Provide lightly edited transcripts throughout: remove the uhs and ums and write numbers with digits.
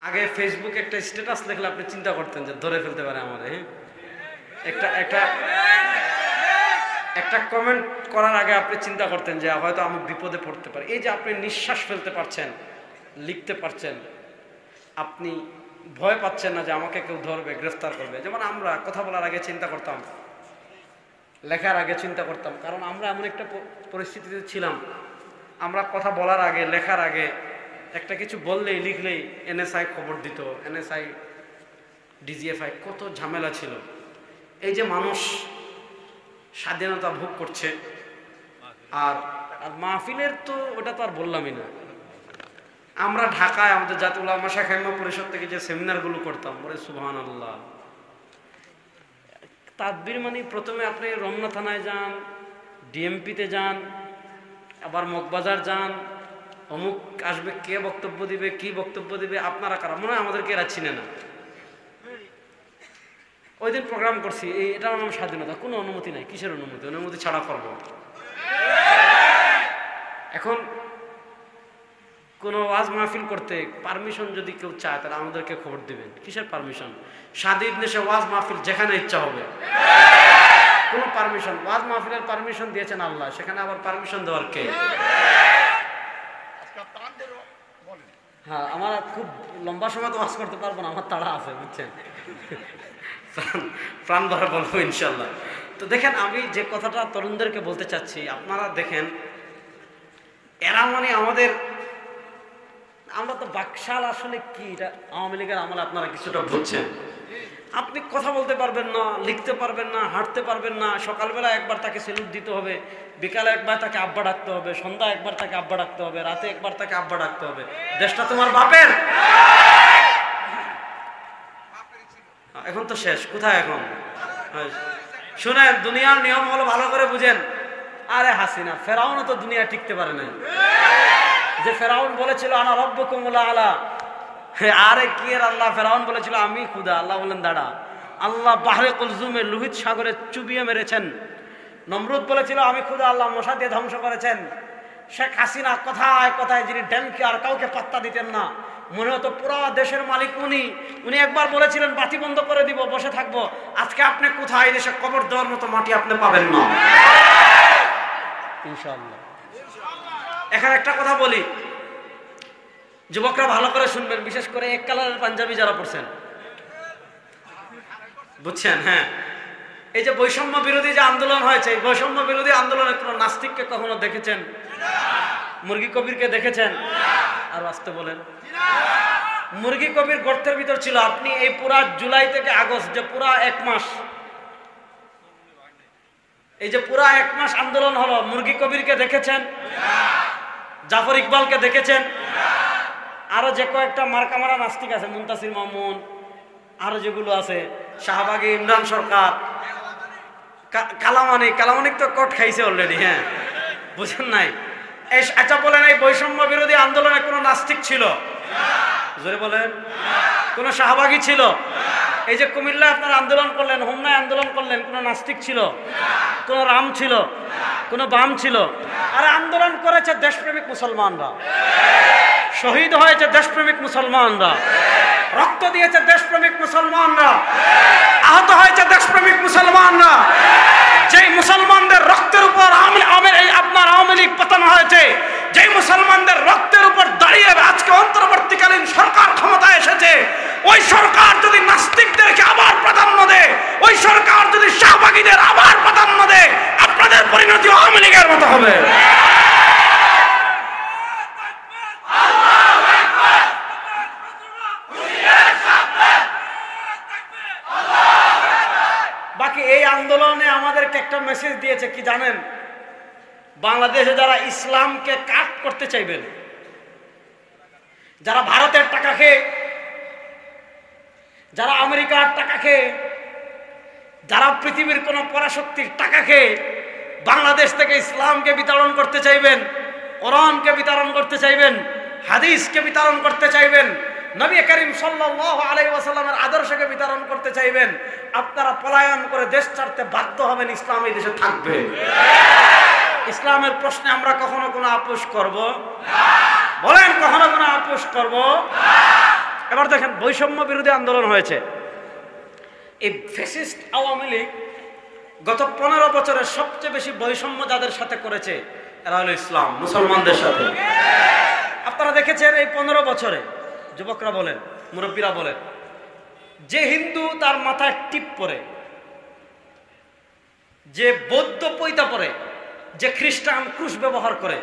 আগে ফেসবুকে একটা স্ট্যাটাস লিখলে আপনি চিন্তা করতেন যে ধরে ফেলতে পারে আমারে। একটা একটা একটা কমেন্ট করার আগে আপনি চিন্তা করতেন যে হয়তো আমি বিপদে পড়তে পারি। এই যে আপনি নিঃশ্বাস ফেলতে পারছেন, লিখতে পারছেন, আপনি ভয় পাচ্ছেন না যে আমাকে কেউ ধরবে, গ্রেফতার করবে। যেমন আমরা কথা বলার আগে চিন্তা করতাম, লেখার আগে চিন্তা করতাম, কারণ আমরা এমন একটা পরিস্থিতিতে ছিলাম, আমরা কথা বলার আগে, লেখার আগে একটা কিছু বললেই, লিখলেই এনএসআই খবর দিত, এনএসআই, ডিজিএফআই, কত ঝামেলা ছিল। এই যে মানুষ স্বাধীনতা ভোগ করছে, আর মাহফিলের তো ওটা তো আর বললামই না। আমরা ঢাকায় আমাদের জাতীয় উলামা শাখায়ে পরিষদ থেকে যে সেমিনারগুলো করতাম, বলে সুবহানাল্লাহ, তাদবির মানে প্রথমে আপনি রমনা থানায় যান, ডিএমপিতে যান, আবার মগবাজার যান, অমুক আসবে, কে বক্তব্য দিবে, কি বক্তব্য দিবে, আপনারা কারা, মনে হয় আমাদেরকে এরা চিনে না। ওই দিন প্রোগ্রাম করছি, এটা আমার স্বাধীনতা, কোনো অনুমতি নাই। কিসের অনুমতি? অনুমতি ছাড়া করব। এখন কোনো ওয়াজ মাহফিল করতে পারমিশন যদি কেউ চায়, তাহলে আমাদেরকে খবর দিবেন। কিসের পারমিশন? স্বাধীন দেশে ওয়াজ মাহফিল যেখানে ইচ্ছা হবে, কোনো পারমিশন। ওয়াজ মাহফিলের পারমিশন দিয়েছেন আল্লাহ, সেখানে আবার পারমিশন দেওয়ার কে? হ্যাঁ, আমার খুব লম্বা সময় তো ওয়াজ করতে পারবো না, আমার তাড়া আছে, বুঝছেন। প্রাণ ভরে বলবো ইনশাল্লাহ। তো দেখেন, আমি যে কথাটা তরুণদেরকে বলতে চাচ্ছি, আপনারা দেখেন, এরা মানে আমাদের, আমরা তো বাকশাল আসলে কি, এটা আওয়ামী লীগের আমলে আপনারা কিছুটা বুঝছেন। আপনি কথা বলতে পারবেন না, লিখতে পারবেন না, হাঁটতে পারবেন না, সকালবেলা একবার তাকে সেলুট দিতে হবে, বিকালে একবার তাকে আব্বা ডাকতে হবে, সন্ধ্যা একবার তাকে আব্বা ডাকতে হবে, রাতে একবার তাকে আব্বা ডাকতে হবে। দেশটা তোমার বাপের, এখন তো শেষ, কোথায় এখন? শুনেন, দুনিয়ার নিয়ম হলো, ভালো করে বুঝেন। আরে হাসিনা, ফেরাউনও তো দুনিয়া টিকতে পারে না। যে ফেরাউন বলেছিল আনা রব্বুকুমুল আলা, আরে কি এর আল্লাহ? ফেরাউন বলেছিল আমি খুদা। আল্লাহ বলেন দাঁড়া। আল্লাহ বাহরে কুলজুমে, লোহিত সাগরে চুবিয়ে মেরেছেন। নমরুদ বলেছিল আমি খুদা, আল্লাহ মশা দিয়ে ধ্বংস করেছেন। শেখ হাসিনা কথায় কথায়, যিনি ড্যামকে আর কাউকে পাত্তা দিতেন না, মনে হতো পুরো দেশের মালিক উনি। উনি একবার বলেছিলেন বাতি বন্ধ করে দিব, বসে থাকবো। আজকে আপনি কোথায়? দেশে কবর দেওয়ার মতো মাটি আপনি পাবেন না ইনশাআল্লাহ। এখানে একটা কথা বলি, যুবকরা ভালো করে শুনবেন, বিশেষ করে এক কালারের পাঞ্জাবি যারা পড়ছেন, বুঝছেন? হ্যাঁ, এই যে বৈষম্য বিরোধী যে আন্দোলন হয়েছে, এই বৈষম্য বিরোধী আন্দোলনে কোন নাস্তিককে কখনো দেখেছেন? মুরগি কবিরকে দেখেছেন? আর আসতে বলেন। মুরগি কবির গর্তের ভিতর ছিল। আপনি এই পুরা জুলাই থেকে আগস্ট, যে পুরা 1 মাস, এই যে পুরা 1 মাস আন্দোলন হলো, মুরগি কবিরকে দেখেছেন? জাফর ইকবালকে দেখেছেন? আরো যে কয়েকটা মার্কামারা নাস্তিক আছে, মুনতাসির মামুন, আরো যেগুলো আছে, শাহবাগী, ইমরান সরকার, কালামানিক তো কট খাইছে অলরেডি। হ্যাঁ, বুঝেন নাই? আচ্ছা বলেন, এই বৈষম্য বিরোধী আন্দোলনে কোন নাস্তিক ছিল? জোরে বলেন। কোন শাহবাগী ছিল? এই যে কুমিল্লায় আপনারা আন্দোলন করলেন, হোমনায় আন্দোলন করলেন, কোন নাস্তিক ছিল? কোন রাম ছিল? কোন বাম ছিল? আরে আন্দোলন করেছে দেশপ্রেমিক মুসলমানরা, শহীদ হয়েছে দেশপ্রেমিক মুসলমানরা, রক্ত দিয়েছে দেশপ্রেমিক মুসলমানরা, আহত হয়েছে দেশপ্রেমিক মুসলমানরা। যেই মুসলমানদের রক্তের উপর আপনার আওয়ামী লীগ পতন হয়েছে, যেই মুসলমানদের রক্তের উপর দাঁড়িয়ে আজকে অন্তর্বর্তীকালীন সরকার ক্ষমতায় এসেছে, ওই সরকার যদি নাস্তিকদেরকে আবার প্রাধান্য দেয়, ওই সরকার যদি শাহবাগীদের আবার প্রাধান্য দেয়, আপনাদের পরিণতি আওয়ামী লীগের মতো হবে। বাকি এই আন্দোলনে আমাদেরকে একটা মেসেজ দিয়েছে, কি জানেন? বাংলাদেশে যারা ইসলামকে কাট করতে চাইবেন, যারা ভারতের টাকা খেয়ে, যারা আমেরিকার টাকা খেয়ে, যারা পৃথিবীর কোন পরাশক্তির টাকা খেয়ে বাংলাদেশ থেকে ইসলামকে বিতরণ করতে চাইবেন, কোরআনকে বিতরণ করতে চাইবেন, হাদিসকে বিতরণ করতে চাইবেন, নবী করিম সাল্লাল্লাহু আলাইহি ওয়াসাল্লামের আদর্শকে বিতরণ করতে চাইবেন, আপনারা পলায়ন করে দেশ ছাড়তে বাধ্য হবেন। ইসলাম এই দেশে থাকবে। ইসলামের প্রশ্নে আমরা কখনো কোনো আপোষ করব না? বলেন, কখনো কোনো আপোষ করব না? এবার দেখেন বৈষম্য বিরোধী আন্দোলন হয়েছে। এই ফ্যাসিস্ট আওয়ামী লীগ গত 15 বছরের সবচেয়ে বেশি বৈষম্য যাদের সাথে করেছে এরা হলো ইসলাম, মুসলমানদের সাথে। আপনারা দেখেছেন এই 15 বছরে, যুবকরা বলেন, মুরব্বীরা বলেন, যে হিন্দু তার মাথায় টিপ পরে, যে বৌদ্ধ পৈতা পরে, যে খ্রিস্টান ক্রুশ ব্যবহার করে,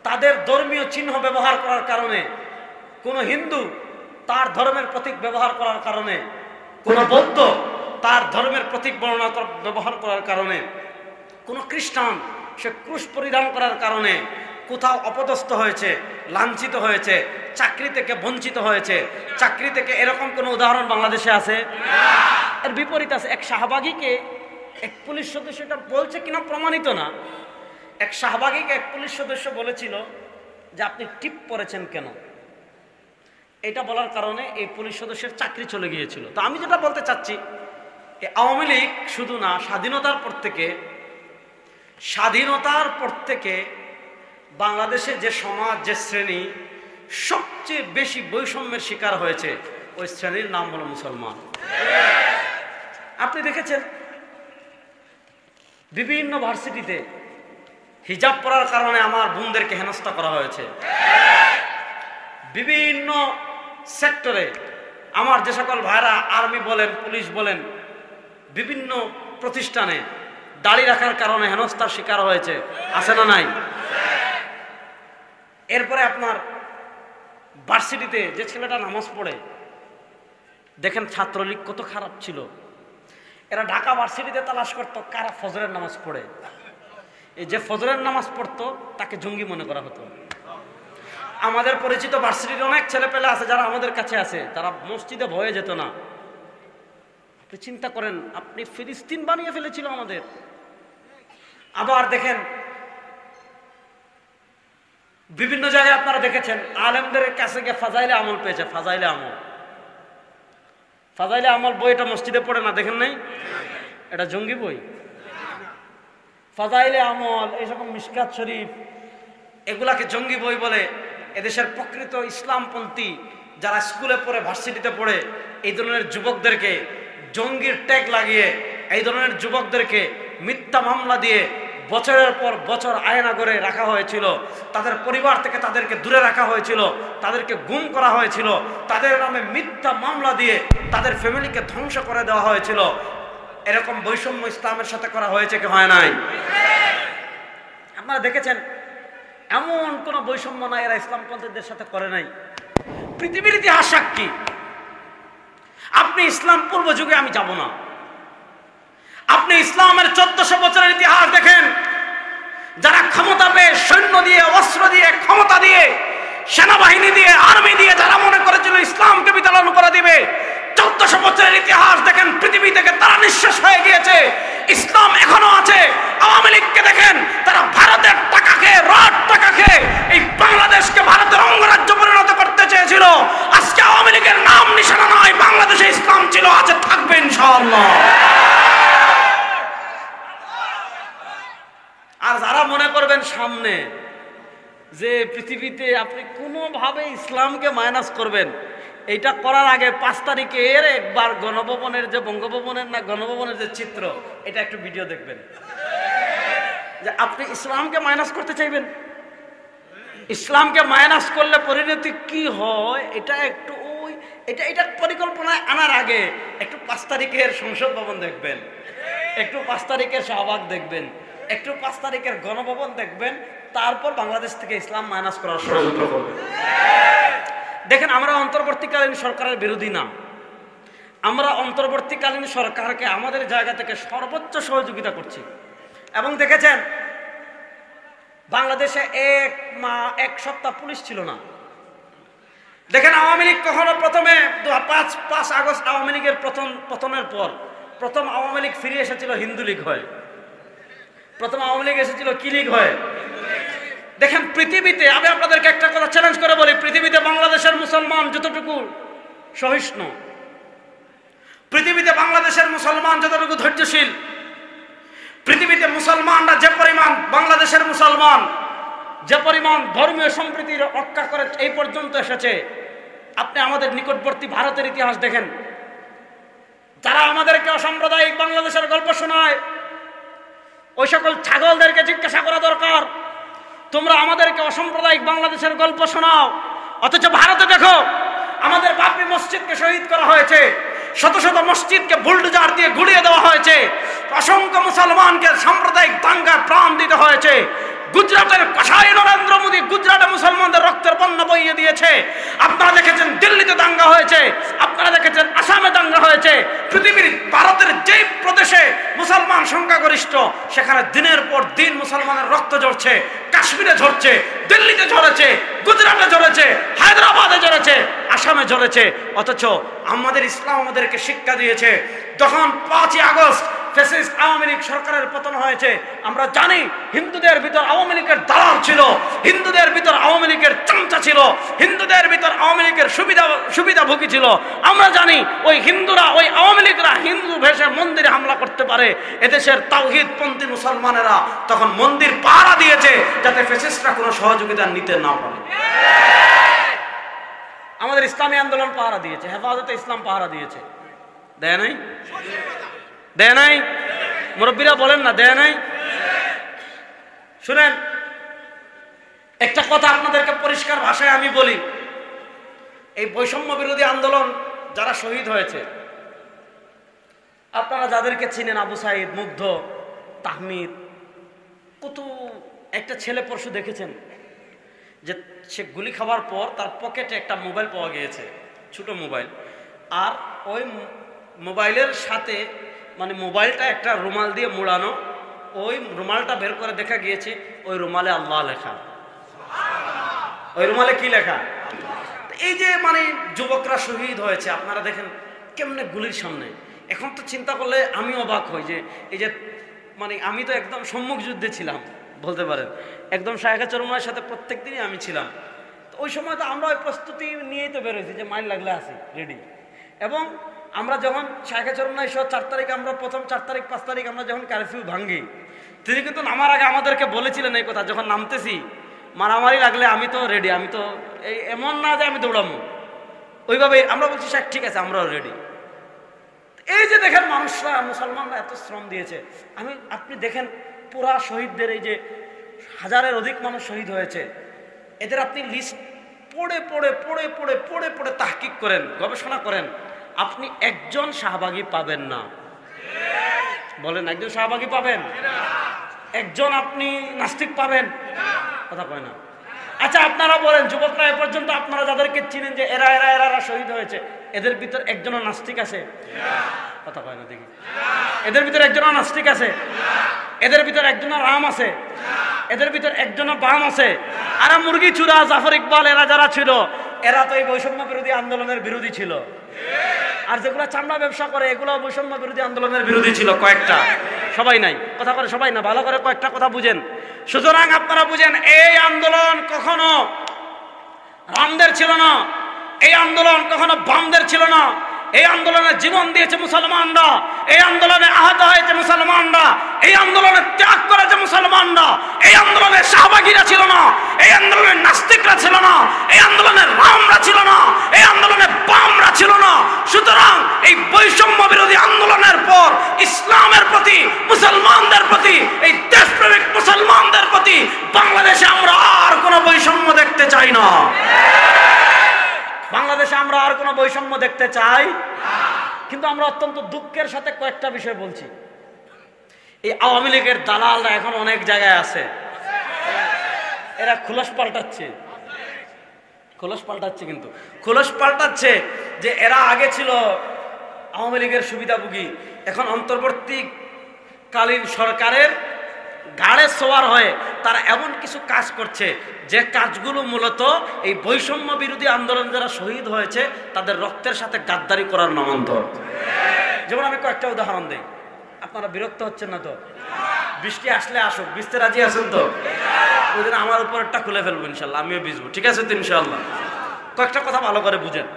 তাদের ধর্মীয় চিহ্ন ব্যবহার করার কারণে, কোন হিন্দু তার ধর্মের প্রতীক ব্যবহার করার কারণে, কোন বৌদ্ধ তার ধর্মের প্রতীক বর্ণনা ব্যবহার করার কারণে, কোন খ্রিস্টান সে ক্রুশ পরিধান করার কারণে কোথাও অপদস্থ হয়েছে, লাঞ্ছিত হয়েছে, চাকরি থেকে বঞ্চিত হয়েছে। চাকরি থেকে এরকম কোন উদাহরণ বাংলাদেশে আছে? এর বিপরীত আছে। এক শাহবাগীকে এক পুলিশ সদস্য, এটা বলছে কিনা প্রমাণিত না, এক শাহবাগীকে এক পুলিশ সদস্য বলেছিল যে আপনি টিপ পরেছেন কেন। এটা বলার কারণে এই পুলিশ সদস্যের চাকরি চলে গিয়েছিল। তো আমি যেটা বলতে চাচ্ছি, এই আওয়ামী লীগ শুধু না, স্বাধীনতার পর থেকে বাংলাদেশে যে সমাজ, যে শ্রেণী সবচেয়ে বেশি বৈষম্যের শিকার হয়েছে, ওই শ্রেণীর নাম হলো মুসলমান। আপনি দেখেছেন বিভিন্ন ভার্সিটিতে হিজাব পরার কারণে আমার বোনদেরকে হেনস্থা করা হয়েছে। বিভিন্ন সেক্টরে আমার যে সকল ভাইরা আর্মি বলেন, পুলিশ বলেন, বিভিন্ন প্রতিষ্ঠানে দাড়ি রাখার কারণে হেনস্থার শিকার হয়েছে, আছে না নাই? এরপরে আপনার ভার্সিটিতে যে ছেলেটা নামাজ পড়ে, দেখেন ছাত্রলীগ কত খারাপ ছিল। এরা ঢাকা ভার্সিটিতে তালাশ করতো কারা ফজরের নামাজ পড়ে। এই যে ফজরের নামাজ পড়তো তাকে জঙ্গি মনে করা হতো। আমাদের পরিচিত ভার্সিটির অনেক ছেলে পেলে আছে যারা আমাদের কাছে আছে, তারা মসজিদে ভয়ে যেত না। আপনি চিন্তা করেন, আপনি ফিলিস্তিন বানিয়ে ফেলেছিল আমাদের। আবার দেখেন বিভিন্ন জায়গায় আপনারা দেখেছেন আলেমদের কাছে গিয়ে ফাজাইলে আমল পেয়েছে। ফাজাইলে আমল বইটা মসজিদে পড়ে না, দেখেন নাই? এটা জঙ্গি বই। ফাজাইলে আমল, এই সকল মিশকাত শরীফ, এগুলাকে জঙ্গি বই বলে। এদেশের প্রকৃত ইসলামপন্থী যারা স্কুলে পড়ে, ভার্সিটিতে পড়ে, এই ধরনের যুবকদেরকে জঙ্গির ট্যাগ লাগিয়ে, এই ধরনের যুবকদেরকে মিথ্যা মামলা দিয়ে বছরের পর বছর আয়না করে রাখা হয়েছিল। তাদের পরিবার থেকে তাদেরকে দূরে রাখা হয়েছিল, তাদেরকে গুম করা হয়েছিল, তাদের নামে মিথ্যা মামলা দিয়ে তাদের ফ্যামিলিকে ধ্বংস করে দেওয়া হয়েছিল। এরকম বৈষম্য ইসলামের সাথে করা হয়েছে কি হয় নাই? আপনারা দেখেছেন এমন কোন বৈষম্য নাই এরা ইসলামপন্থীদের সাথে করে নাই। পৃথিবীর ইতিহাস সাক্ষী। আপনি ইসলাম পূর্ব যুগে আমি যাব না, আপনি ইসলামের 1400 বছরের ইতিহাস দেখেন। যারা ক্ষমতা পেয়ে, সৈন্য দিয়ে, অস্ত্র দিয়ে, ক্ষমতা দিয়ে, সেনাবাহিনী দিয়ে, আর্মি দিয়ে যারা মনে করেছিল ইসলামকে বিতাড়ন করে দিবে, 1400 বছরের ইতিহাস দেখেন, পৃথিবী থেকে তারা নিঃশেষ হয়ে গিয়েছে। ইসলাম এখনো আছে। আওয়ামী লীগকে দেখেন, তারা ভারতের টাকা খেয়ে, টাকা খেয়ে এই বাংলাদেশকে ভারতের অঙ্গরাজ্য পরিণত করতে চেয়েছিল। আজকে আওয়ামী লীগের নাম নিশানা নয়, বাংলাদেশে ইসলাম ছিল, আছে, থাকবে ইনশাআল্লাহ। আর যারা মনে করবেন সামনে যে পৃথিবীতে আপনি কোনোভাবে ইসলামকে মাইনাস করবেন, এইটা করার আগে 5 তারিখের একবার গণভবনের যে বঙ্গভবনের না গণভবনের যে চিত্র, এটা একটু ভিডিও দেখবেন। যে আপনি ইসলামকে মাইনাস করতে চাইবেন, ইসলামকে মাইনাস করলে পরিণতি কি হয়, এটা একটু এটা পরিকল্পনায় আনার আগে একটু 5 তারিখের সংসদ ভবন দেখবেন, একটু 5 তারিখের শাহবাগ দেখবেন, একটু 5 তারিখের গণভবন দেখবেন, তারপর বাংলাদেশ থেকে ইসলাম মাইনাস করার ষড়যন্ত্র করবেন। দেখেন, আমরা অন্তর্বর্তীকালীন সরকারের বিরোধী না, আমরা অন্তর্বর্তীকালীন সরকারকে আমাদের জায়গা থেকে সর্বোচ্চ সহযোগিতা করছি। এবং দেখেছেন বাংলাদেশে এক সপ্তাহ পুলিশ ছিল না। দেখেন আওয়ামী লীগ কখনো প্রথমে 5 আগস্ট আওয়ামী লীগের পতনের পর প্রথম আওয়ামী লীগ ফিরে এসেছিল হিন্দু লীগ হয়ে, প্রথম আওয়ামী লীগ এসেছিল কি লীগ হয়ে? দেখেন পৃথিবীতে, আমি আপনাদেরকে একটা কথা চ্যালেঞ্জ করে বলি, পৃথিবীতে বাংলাদেশের মুসলমান যতটুকু সহিষ্ণু, পৃথিবীতে বাংলাদেশের মুসলমান যতটুকু ধৈর্যশীল, পৃথিবীতে মুসলমানরা যে পরিমাণ, বাংলাদেশের মুসলমান যে পরিমাণ ধর্মীয় সম্প্রীতি রক্ষা করে এই পর্যন্ত এসেছে, আপনি আমাদের নিকটবর্তী ভারতের ইতিহাস দেখেন, যারা আমাদেরকে অসাম্প্রদায়িক বাংলাদেশের গল্প শোনায়, ওই সকল ছাগলদেরকে জিজ্ঞাসা করা দরকার, তোমরা আমাদেরকে অসাম্প্রদায়িক বাংলাদেশের গল্প শোনাও, অথচ ভারতে দেখো আমাদের বাবরি মসজিদকে শহীদ করা হয়েছে, শত শত মসজিদকে বুলডোজার দিয়ে গুড়িয়ে দেওয়া হয়েছে, অসংখ্য মুসলমানকে সাম্প্রদায়িক দাঙ্গায় প্রাণ দিতে হয়েছে। গুজরাটের কসাই নরেন্দ্র মোদী গুজরাটে মুসলমানদের রক্তের বন্যা বইয়ে দিয়েছে। আপনারা দেখেছেন দিল্লিতে দাঙ্গা হয়েছে, আপনারা দেখেছেন আসামে দাঙ্গা হয়েছে। পৃথিবীর ভারতের যেই প্রদেশে মুসলমান সংখ্যাগরিষ্ঠ, সেখানে দিনের পর দিন মুসলমানের রক্ত ঝরছে। কাশ্মীরে ঝরছে, দিল্লিতে ঝরেছে, গুজরাটে ঝরেছে, হায়দ্রাবাদে ঝরেছে, আসামে ঝরেছে। অথচ আমাদের ইসলাম আমাদেরকে শিক্ষা দিয়েছে, যখন 5ই আগস্ট ফ্যাসিস্ট আওয়ামী লীগ সরকারের পতন হয়েছে, আমরা জানি হিন্দুদের ভিতর আওয়ামী লীগের দালাল ছিল, হিন্দুদের ভিতর আওয়ামী লীগের চামচা ছিল, হিন্দুদের ভিতর আওয়ামী লীগের সুবিধাভোগী ছিল। আমরা জানি ওই হিন্দুরা, ওই আওয়ামী লীগরা হিন্দু ভেষে মন্দিরে হামলা করতে পারে। এদেশের তাওহীদপন্থী মুসলমানেরা তখন মন্দির পাহারা দিয়েছে, যাতে ফ্যাসিস্টরা কোনো সহযোগিতা নিতে না পারে। আমাদের ইসলামী আন্দোলন পাহারা দিয়েছে, হেফাজতে ইসলাম পাহারা দিয়েছে, দেয় নাই? দেয় নাই? মুরব্বীরা বলেন না, দেয় নাই? শুনেন, একটা কথা আপনাদেরকে পরিষ্কার ভাষায় আমি বলি, এই বৈষম্য বিরোধী আন্দোলন যারা শহীদ হয়েছে, আপনারা যাদেরকে চিনেন, আবু সাইদ, মুগ্ধ, তাহমিদ, কত একটা ছেলে পরশু দেখেছেন যে সে গুলি খাওয়ার পর তার পকেটে একটা মোবাইল পাওয়া গিয়েছে, ছোট মোবাইল, আর ওই মোবাইলের সাথে মানে মোবাইলটা একটা রুমাল দিয়ে মোড়ানো, ওই রুমালটা বের করে দেখা গিয়েছে ওই রুমালে আল্লাহ লেখা। ওই রুমালে কি লেখা? এই যে মানে যুবকরা শহীদ হয়েছে, আপনারা দেখেন কেমনে গুলির সামনে। এখন তো চিন্তা করলে আমি অবাক হই যে এই যে মানে আমি তো একদম সম্মুখ যুদ্ধে ছিলাম বলতে পারেন, একদম শায়েখে চরমনার সাথে প্রত্যেক দিনই আমি ছিলাম। তো ওই সময় তো আমরা ওই প্রস্তুতি নিয়েই তো বেরোয়েছি যে মাইল লাগলে আসি রেডি। এবং আমরা যখন শায়েখে চরমনায় 4 তারিখ, আমরা প্রথম 4 তারিখ 5 তারিখ আমরা যখন কারফিউ ভাঙ্গি, তিনি কিন্তু নামার আগে আমাদেরকে বলেছিলেন এই কথা, যখন নামতেছি মারামারি লাগলে আমি তো রেডি, আমি তো এই এমন না যে আমি দৌড়াবো, ওইভাবে আমরা বলছি শায়েখ ঠিক আছে আমরাও রেডি। এই যে দেখেন মানুষরা, মুসলমানরা এত শ্রম দিয়েছে। আপনি দেখেন পুরা শহীদদের, এই যে হাজারের অধিক মানুষ শহীদ হয়েছে, এদের আপনি লিস্ট পড়ে পড়ে পড়ে পড়ে পড়ে পড়ে তাহকিক করেন, গবেষণা করেন, আপনি একজন শাহবাগী পাবেন না। বলেন, একজন শাহবাগী পাবেন? একজন আপনি নাস্তিক পাবেন? কথা কয় না। আচ্ছা আপনারা বলেন, যুবকরা এ পর্যন্ত আপনারা যাদেরকে চিনেন যে এরা এরা এরা এরা শহীদ হয়েছে, এদের ভিতর একজনও নাস্তিক আছে? কথা কয় না দেখি। এদের ভিতর একজনও নাস্তিক আছে? এদের ভিতর একজনও রাম আছে? এদের ভিতর একজনও বাম আছে? আর মুরগি চূড়া, জাফর ইকবাল, এরা যারা ছিল, এরা তো এই বৈষম্য বিরোধী আন্দোলনের বিরোধী ছিল। আর যেগুলা চামড়া ব্যবসা করে, এগুলো বৈষম্য বিরোধী আন্দোলনের বিরোধী ছিল কয়েকটা, সবাই নাই। কথা করে সবাই না, ভালো করে কয়েকটা কথা বুঝেন। সুতরাং আপনারা বুঝেন, এই আন্দোলন কখনো রামদের ছিল না, এই আন্দোলন কখনো বামদের ছিল না। এই আন্দোলনে জীবন দিয়েছে মুসলমানরা, এই আন্দোলনে আহত হয়েছে মুসলমানরা, এই আন্দোলনে ত্যাগ করেছে মুসলমানরা। এই আন্দোলনে শাহবাগীরা ছিল না, এই আন্দোলনে নাস্তিকরা ছিল না, এই আন্দোলনে রামরা ছিল না, এই আন্দোলনে বামরা ছিল না। সুতরাং এই বৈষম্য বিরোধী আন্দোলনের পর ইসলামের প্রতি, মুসলমানদের প্রতি, এই দেশপ্রেমিক মুসলমানদের প্রতি বাংলাদেশে আমরা আর কোনো বৈষম্য দেখতে চাই না। বাংলাদেশে আমরা আর কোনো বৈষম্য দেখতে চাই। কিন্তু আমরা অত্যন্ত দুঃখের সাথে কয়েকটা বিষয় বলছি। এই আওয়ামী লীগের দালালরা এখন অনেক জায়গায় আছে, এরা খোলস পাল্টাচ্ছে, খোলস পাল্টাচ্ছে, কিন্তু খোলস পাল্টাচ্ছে যে এরা আগে ছিল আওয়ামী লীগের সুবিধাভোগী, এখন অন্তর্বর্তীকালীন সরকারের গাড়ে সোয়ার হয়ে তারা এমন কিছু কাজ করছে যে কাজগুলো মূলত এই বৈষম্য বিরোধী আন্দোলন যারা শহীদ হয়েছে তাদের রক্তের সাথে গাদ্দারি করার নামান্তর। যেমন আমি কয়েকটা উদাহরণ দিই, আপনারা বিরক্ত হচ্ছেন না তো? বৃষ্টি আসলে আসুক, ভিজতে রাজি আছেন তো? ওই জন্য আমার উপরটা খুলে ফেলবো ইনশাল্লাহ, আমিও ভিজবো, ঠিক আছে তো ইনশাল্লাহ? কয়েকটা কথা ভালো করে বুঝেন।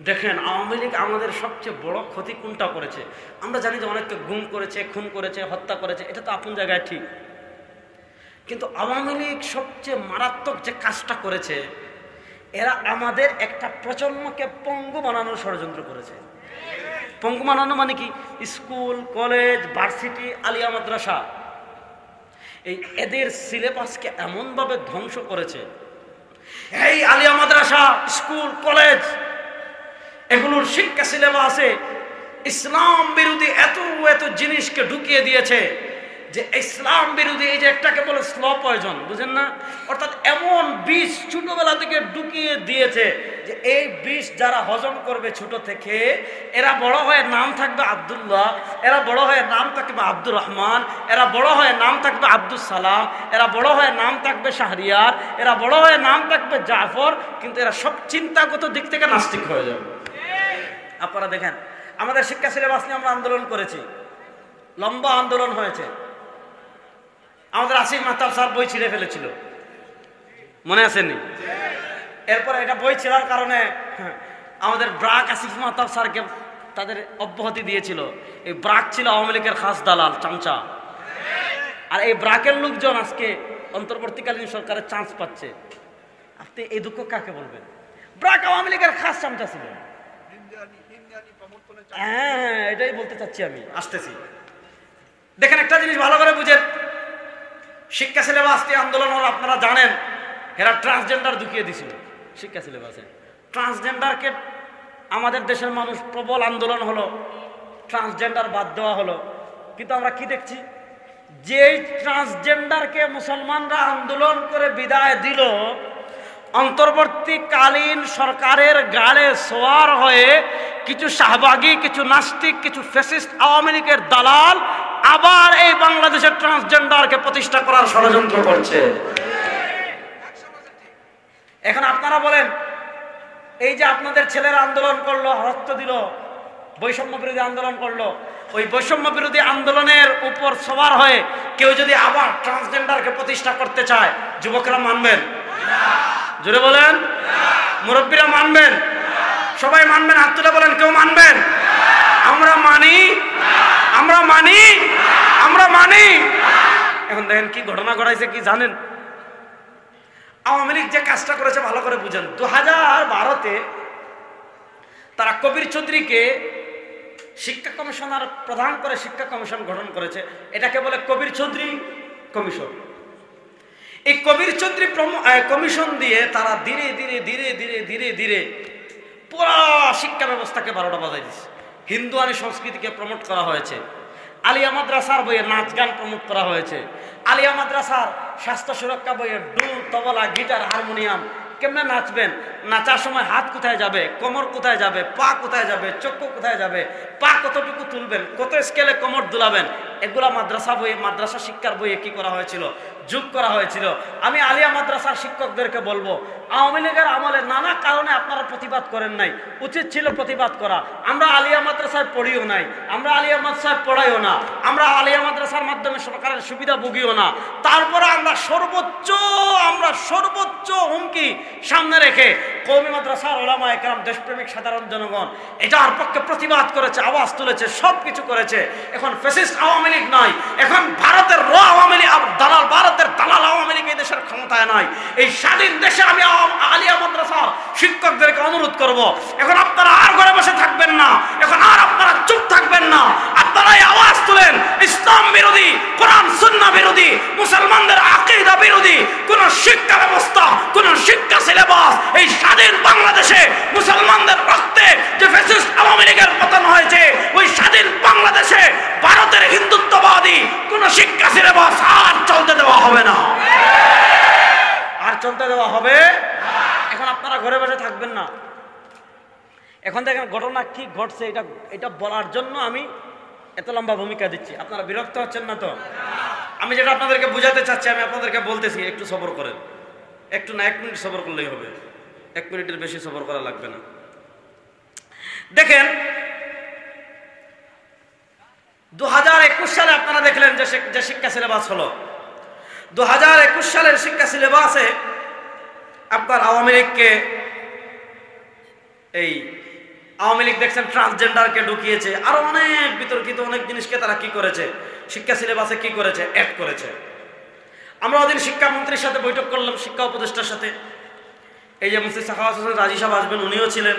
দেখেন, আওয়ামী লীগ আমাদের সবচেয়ে বড় ক্ষতি কোনটা করেছে? আমরা জানি যে অনেককে গুম করেছে, খুন করেছে, হত্যা করেছে, এটা তো আপন জায়গায় ঠিক। কিন্তু আওয়ামী লীগ সবচেয়ে মারাত্মক যে কাজটা করেছে, এরা আমাদের একটা প্রজন্মকে পঙ্গু বানানোর ষড়যন্ত্র করেছে। পঙ্গু বানানো মানে কি? স্কুল, কলেজ, ভার্সিটি, আলিয়া মাদ্রাসা, এই এদের সিলেবাসকে এমনভাবে ধ্বংস করেছে। এই আলিয়া মাদ্রাসা, স্কুল, কলেজ, এগুলোর শিক্ষা সিলেবাসে ইসলাম বিরোধী এত এত জিনিসকে ঢুকিয়ে দিয়েছে যে ইসলাম বিরোধী, এই যে একটাকে বলে স্লো পয়জন, বুঝেন না? অর্থাৎ এমন বিষ ছোটবেলা থেকে ঢুকিয়ে দিয়েছে যে এই বিষ যারা হজম করবে ছোট থেকে, এরা বড় হয়ে নাম থাকবে আব্দুল্লাহ, এরা বড় হয়ে নাম থাকবে আব্দুর রহমান, এরা বড় হয়ে নাম থাকবে আব্দুল সালাম, এরা বড় হয়ে নাম থাকবে শাহরিয়ার, এরা বড় হয়ে নাম থাকবে জাফর, কিন্তু এরা সব চিন্তাগত দিক থেকে নাস্তিক হয়ে যাবে। আপনারা দেখেন, আমাদের শিক্ষা সিলেবাস নিয়ে আমরা আন্দোলন করেছি, লম্বা আন্দোলন হয়েছে। আমাদের আসিফ মাহতাব স্যার বই ছিঁড়ে ফেলেছিল, মনে আছেনি? এরপরে এটা বই ছেড়ার কারণে আমাদের ব্রাক আসিফ মাহতাব স্যারকে তাদের অব্যাহতি দিয়েছিল। এই ব্রাক ছিল আওয়ামী লীগের খাস দালাল, চামচা। আর এই ব্রাকের লোকজন আজকে অন্তর্বর্তীকালীন সরকারের চান্স পাচ্ছে। আপনি এই দুঃখ কাকে বলবেন? ব্রাক আওয়ামী লীগের খাস চামচা ছিল। হ্যাঁ, এটাই বলতে চাচ্ছি আমি, আসতেছি। দেখেন, একটা জিনিস ভালো করে বুঝেন, শিক্ষা সিলেবাস নিয়ে আন্দোলন হলো, আপনারা জানেন এরা ট্রান্সজেন্ডার ঢুকিয়ে দিছিল শিক্ষা সিলেবাসে। ট্রান্সজেন্ডারকে আমাদের দেশের মানুষ প্রবল আন্দোলন হলো, ট্রান্সজেন্ডার বাদ দেওয়া হলো। কিন্তু আমরা কি দেখছি, যেই ট্রান্সজেন্ডারকে মুসলমানরা আন্দোলন করে বিদায় দিল, অন্তর্বর্তীকালীন সরকারের গালে সোয়ার হয়ে কিছু শাহবাগী, কিছু নাস্তিক, কিছু ফ্যাসিস্ট আওয়ামী লীগের দালাল আবার এই বাংলাদেশের ট্রান্সজেন্ডারকে প্রতিষ্ঠা করার ষড়যন্ত্র করছে। এখন আপনারা বলেন, এই যে আপনাদের ছেলেরা আন্দোলন করলো, রক্ত দিল, বৈষম্য বিরোধী আন্দোলন করলো, ওই বৈষম্য বিরোধী আন্দোলনের উপর সবার হয়ে কেউ যদি আবার ট্রান্সজেন্ডারকে প্রতিষ্ঠা করতে চায়, যুবকরা মানবেন? জোরে বলেন। মুরব্বীরা মানবেন? সবাই মানবেন? হাত তুলে বলেন, কেউ মানবেন? আমরা মানি, আমরা মানি, আমরা মানি। এখন দেখেন কি ঘটনা ঘটাইছে, কি জানেন? আওয়ামী লীগ যে কাজটা করেছে ভালো করে বুঝেন। 2012-তে তারা কবির চৌধুরীকে শিক্ষা কমিশনার প্রধান করে শিক্ষা কমিশন গঠন করেছে। এটাকে বলে কবির চৌধুরী কমিশন। এই কবির চৌধুরী কমিশন দিয়ে তারা ধীরে ধীরে ধীরে ধীরে ধীরে ধীরে পুরা শিক্ষা ব্যবস্থাকে 12টা বাজাই দিচ্ছে। হিন্দুয়ানি সংস্কৃতিকে প্রমোট করা হয়েছে, আলিয়া মাদ্রাসার বইয়ে নাচ গান প্রমোট করা হয়েছে, আলিয়া মাদ্রাসার স্বাস্থ্য সুরক্ষা বইয়ে ডুল, তবলা, গিটার, হারমোনিয়াম, কেমনে নাচবেন, নাচার সময় হাত কোথায় যাবে, কোমর কোথায় যাবে, পা কোথায় যাবে, চক্ষু কোথায় যাবে, পা কতটুকু তুলবেন, কত স্কেলে কোমর দুলাবেন, এগুলা মাদ্রাসা বইয়ে, মাদ্রাসা শিক্ষার বইয়ে কি করা হয়েছিল, যোগ করা হয়েছিল। আমি আলিয়া মাদ্রাসার শিক্ষকদেরকে বলবো, আওয়ামী লীগের আমলে নানা কারণে আপনারা প্রতিবাদ করেন নাই, উচিত ছিল প্রতিবাদ করা। আমরা আলিয়া মাদ্রাসায় পড়িও নাই, আমরা আলিয়া মাদ্রাসায় পড়াইও না, আমরা আলিয়া মাদ্রাসার মাধ্যমে সরকারের সুবিধা ভুগিও না। তারপরে আমরা সর্বোচ্চ হুমকি সামনে রেখে কওমি মাদ্রাসার ওলামায়ে কেরাম, দেশপ্রেমিক সাধারণ জনগণ এটার পক্ষে প্রতিবাদ করেছে, আওয়াজ তুলেছে, সব কিছু করেছে। এখন ফ্যাসিস্ট আওয়ামী লীগ নাই, এখন ভারতের আওয়ামী লীগ, দালাল, ভারতের দালাল আওয়ামী লীগ এই দেশের ক্ষমতায় নাই। এই স্বাধীন দেশে আমি আলিয়া মাদ্রাসার শিক্ষকদেরকে অনুরোধ করব, এখন আপনারা আর ঘরে বসে থাকবেন না, এখন আর আপনারা চুপ থাকবেন না, আপনারা এই আওয়াজ তুলেন। ইসলাম বিরোধী, কোরআন সুন্নাহ বিরোধী, মুসলমানদের আকীদা বিরোধী কোন শিক্ষা ব্যবস্থা, কোন শিক্ষা সিলেবাস এই স্বাধীন বাংলাদেশে মুসলমানদের রক্তে যে ফ্যাসিস্ট আওয়ামী লীগের পতন হয়েছে, ওই স্বাধীন বাংলাদেশে ভারতের হিন্দুত্ববাদী কোন শিক্ষা সিলেবাস আর চলতে দেওয়া হবে না, আর চলতে দেওয়া হবে। এখন আপনারা ঘরে বসে থাকবেন না। এখন দেখেন ঘটনা কি ঘটছে, এটা বলার জন্য আমি এত লম্বা ভূমিকা দিচ্ছি। আপনারা বিরক্ত হচ্ছেন না তো? আমি যেটা আপনাদেরকে বুঝাতে চাচ্ছি, আমি আপনাদেরকে বলতেছি, একটু সবর করেন। একটু না, 1 মিনিট সবর করলেই হবে, 1 মিনিটের বেশি সবর করা লাগবে না। দেখেন 2021 সালে আপনারা দেখলেন যে শিক্ষা সিলেবাস হলো, 2021 সালের শিক্ষা সিলেবাসে আপনার আওয়ামী লীগকে, এই আওয়ামী লীগ দেখছেন ট্রান্সজেন্ডারকে ঢুকিয়েছে, আরো অনেক বিতর্কিত অনেক জিনিসকে তারা কি করেছে, শিক্ষা সিলেবাসে কি করেছে, অ্যাড করেছে। আমরা ওদিন শিক্ষামন্ত্রীর সাথে বৈঠক করলাম, শিক্ষা উপদেষ্টার সাথে। এই যে মুফতি সাখাওয়াত হোসেন রাজি সাহেব আসবেন, উনিও ছিলেন,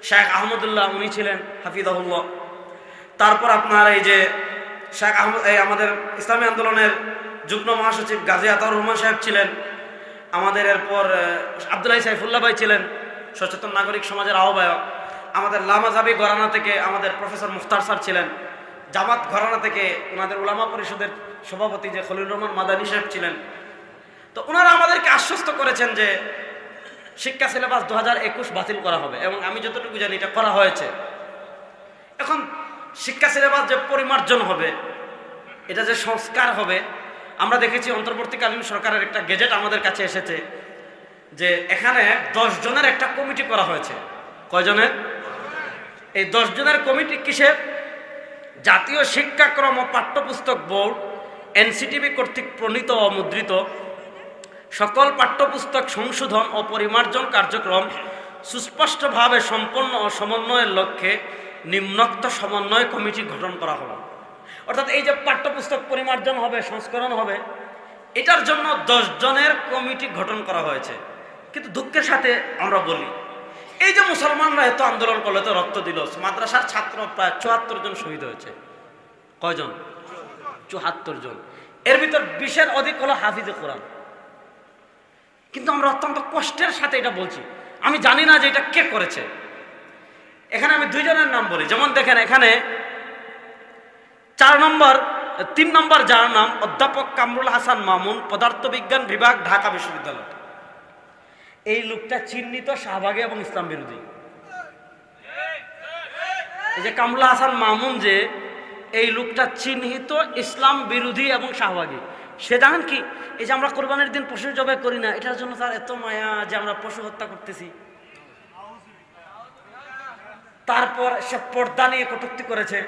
শেখ আহমদুল্লাহ উনি ছিলেন হাফিজাহুল্লাহ। তারপর আপনার এই যে শেখ আহমদ, এই আমাদের ইসলামী আন্দোলনের যুগ্ম মহাসচিব গাজী আতাউর রহমান সাহেব ছিলেন আমাদের। এরপর আব্দুল্লাহ সাইফুল্লাহ ভাই ছিলেন সচেতন নাগরিক সমাজের আহ্বায়ক। আমাদের লামাজাবি ঘরানা থেকে আমাদের প্রফেসর মুখতার স্যার ছিলেন। জামাত ঘরানা থেকে ওনাদের উলামা পরিষদের সভাপতি যে খলিল রহমান মাদানী সাহেব ছিলেন। তো ওনারা আমাদেরকে আশ্বস্ত করেছেন যে শিক্ষা সিলেবাস 2021 বাতিল করা হবে, এবং আমি যতটুকু জানি এটা করা হয়েছে। এখন শিক্ষা সিলেবাস যে পরিমার্জন হবে, এটা যে সংস্কার হবে, আমরা দেখেছি অন্তর্বর্তীকালীন সরকারের একটা গেজেট আমাদের কাছে এসেছে যে এখানে 10 জনের একটা কমিটি করা হয়েছে। কয়জনের? এই 10 জনের কমিটি কিসের? জাতীয় শিক্ষাক্রম ও পাঠ্যপুস্তক বোর্ড এনসিটিবি কর্তৃক প্রণীত ও মুদ্রিত সকল পাঠ্যপুস্তক সংশোধন ও পরিমার্জন কার্যক্রম সুস্পষ্টভাবে সম্পন্ন ও সমন্বয়ের লক্ষ্যে নিম্নোক্ত সমন্বয় কমিটি গঠন করা হলো। অর্থাৎ এই যে পাঠ্যপুস্তক পরিমার্জন হবে, সংস্করণ হবে, এটার জন্য 10 জনের কমিটি গঠন করা হয়েছে। কিন্তু দুঃখের সাথে আমরা বলি, এই যে মুসলমানরা এত আন্দোলন করলো, এত রক্ত দিল, মাদ্রাসার ছাত্র প্রায় 74 জন শহীদ হয়েছে। কয়জন? 74 জন। এর ভিতর 20-এর অধিক হলো হাফিজে কোরআন। কিন্তু আমরা অত্যন্ত কষ্টের সাথে এটা বলছি, আমি জানি না যে এটা কে করেছে। এখানে আমি 2 জনের নাম বলি। যেমন দেখেন এখানে 3 নম্বর যার নাম অধ্যাপক কামরুল হাসান মামুন, পদার্থবিজ্ঞান বিভাগ, ঢাকা বিশ্ববিদ্যালয়। এই লোকটা চিহ্নিত শাহবাগী এবং ইসলাম বিরোধী। এই যে কামরুল হাসান মামুন, যে এই লোকটা চিহ্নিত ইসলাম বিরোধী এবং শাহবাগী। সে জানেন কি, এই যে আমরা কোরবানির দিন পশু জবাই করি না, এটার জন্য তার এত মায়া যে আমরা পশু হত্যা করতেছি। তারপর সে পর্দা নিয়ে কটূক্তি করেছে,